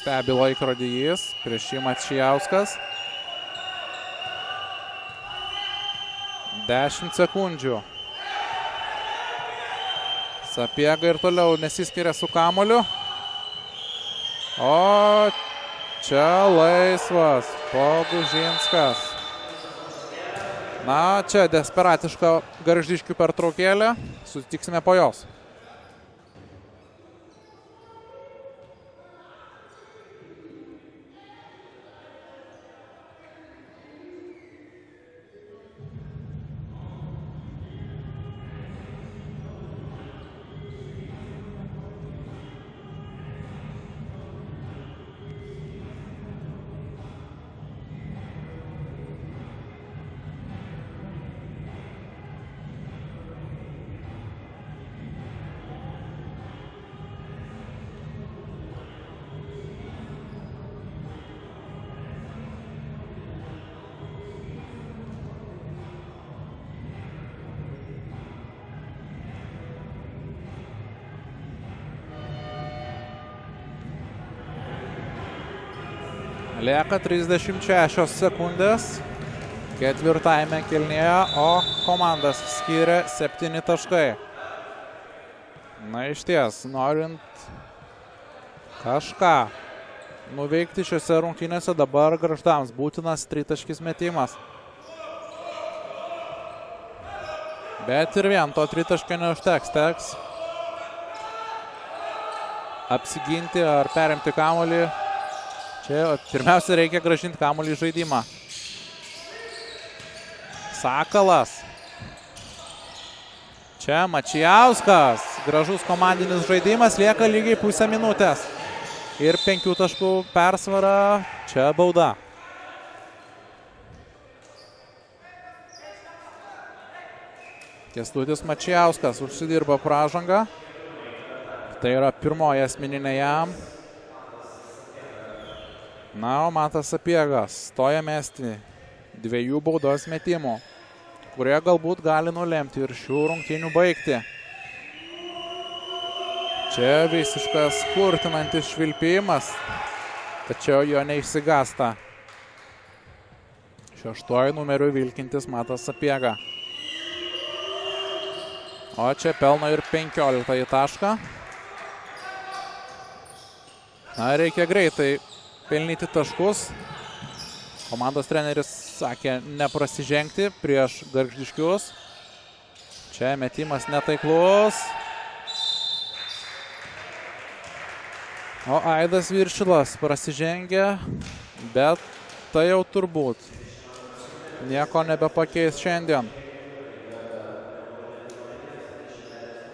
[SPEAKER 1] Stebi laikrodį jis. Prieš jį Mačiauskas. 10 sekundžių. Sapiega ir toliau nesiskiria su kamuoliu. O čia laisvas Pogužinskas. Na, čia desperatiška Gargždiškių pertraukėlė. Susitiksime po jos. Lieka 36 sekundės ketvirtajame kėlinyje, o komandas skiria 7 taškai. Na, išties, norint kažką nuveikti šiose rungtynėse, dabar Gargždams būtinas tritaškis metimas. Bet ir vien to tritaškio neužteks, teks apsiginti ar perimti kamuolį. Čia pirmiausia reikia grąžinti kamuolį į žaidimą. Sakalas. Čia Mačijauskas. Gražus komandinis žaidimas, lieka lygiai pusę minutės. Ir 5 taškų persvara, čia bauda. Kęstutis Mačijauskas užsidirba pražangą. Tai yra pirmoji asmeninė jam. Na, o Matas Sapiegas stoja mesti 2 baudos metimų, kurie galbūt gali nulemti ir šių rungtynių baigti. Čia visiškas kurtinantis švilpimas, tačiau jo neišsigąsta. 6 numeriu vilkintis Matas Sapiega. O čia pelno ir 15 tašką. Na, reikia greitai pelnyti taškus. Komandos treneris sakė neprasižengti prieš Gargždiškius. Čia metimas netaiklus. O Aidas Viršilas prasižengia, bet tai jau turbūt nieko nebepakeis šiandien.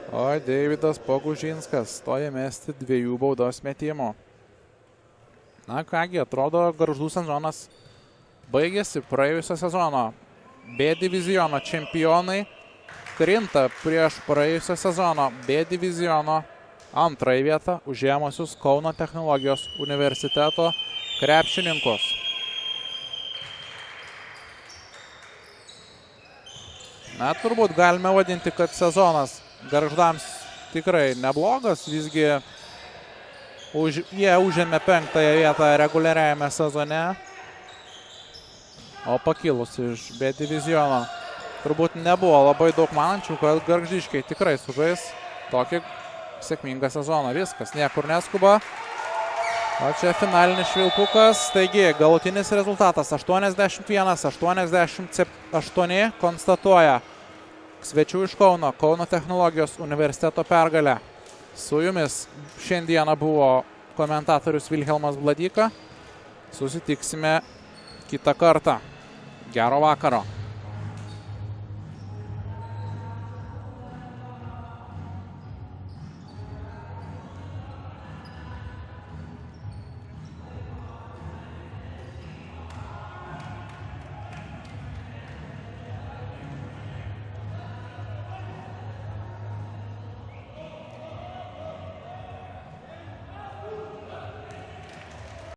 [SPEAKER 1] O Deividas Pogužinskas stoja mesti 2 baudos metimų. Na kągi, atrodo, Gargždų sezonas baigėsi praėjusio sezono. B diviziono čempionai krinta prieš praėjusio sezono B diviziono antrąją vietą užėmusius Kauno technologijos universiteto krepšininkus. Na, turbūt galime vadinti, kad sezonas Gargždams tikrai neblogas, visgi jie užėmė 5-ąją vietą reguliariajame sezone, o pakilus iš B diviziono turbūt nebuvo labai daug manančių, kad Gargždiškiai tikrai sužais tokį sėkmingą sezoną. Viskas, niekur neskuba. O čia finalinis švilpukas, taigi galutinis rezultatas 81-88 konstatuoja svečių iš Kauno, Kauno technologijos universiteto pergalę. Su jumis šiandieną buvo komentatorius Vilhelmas Bladyka. Susitiksime kitą kartą. Gero vakaro.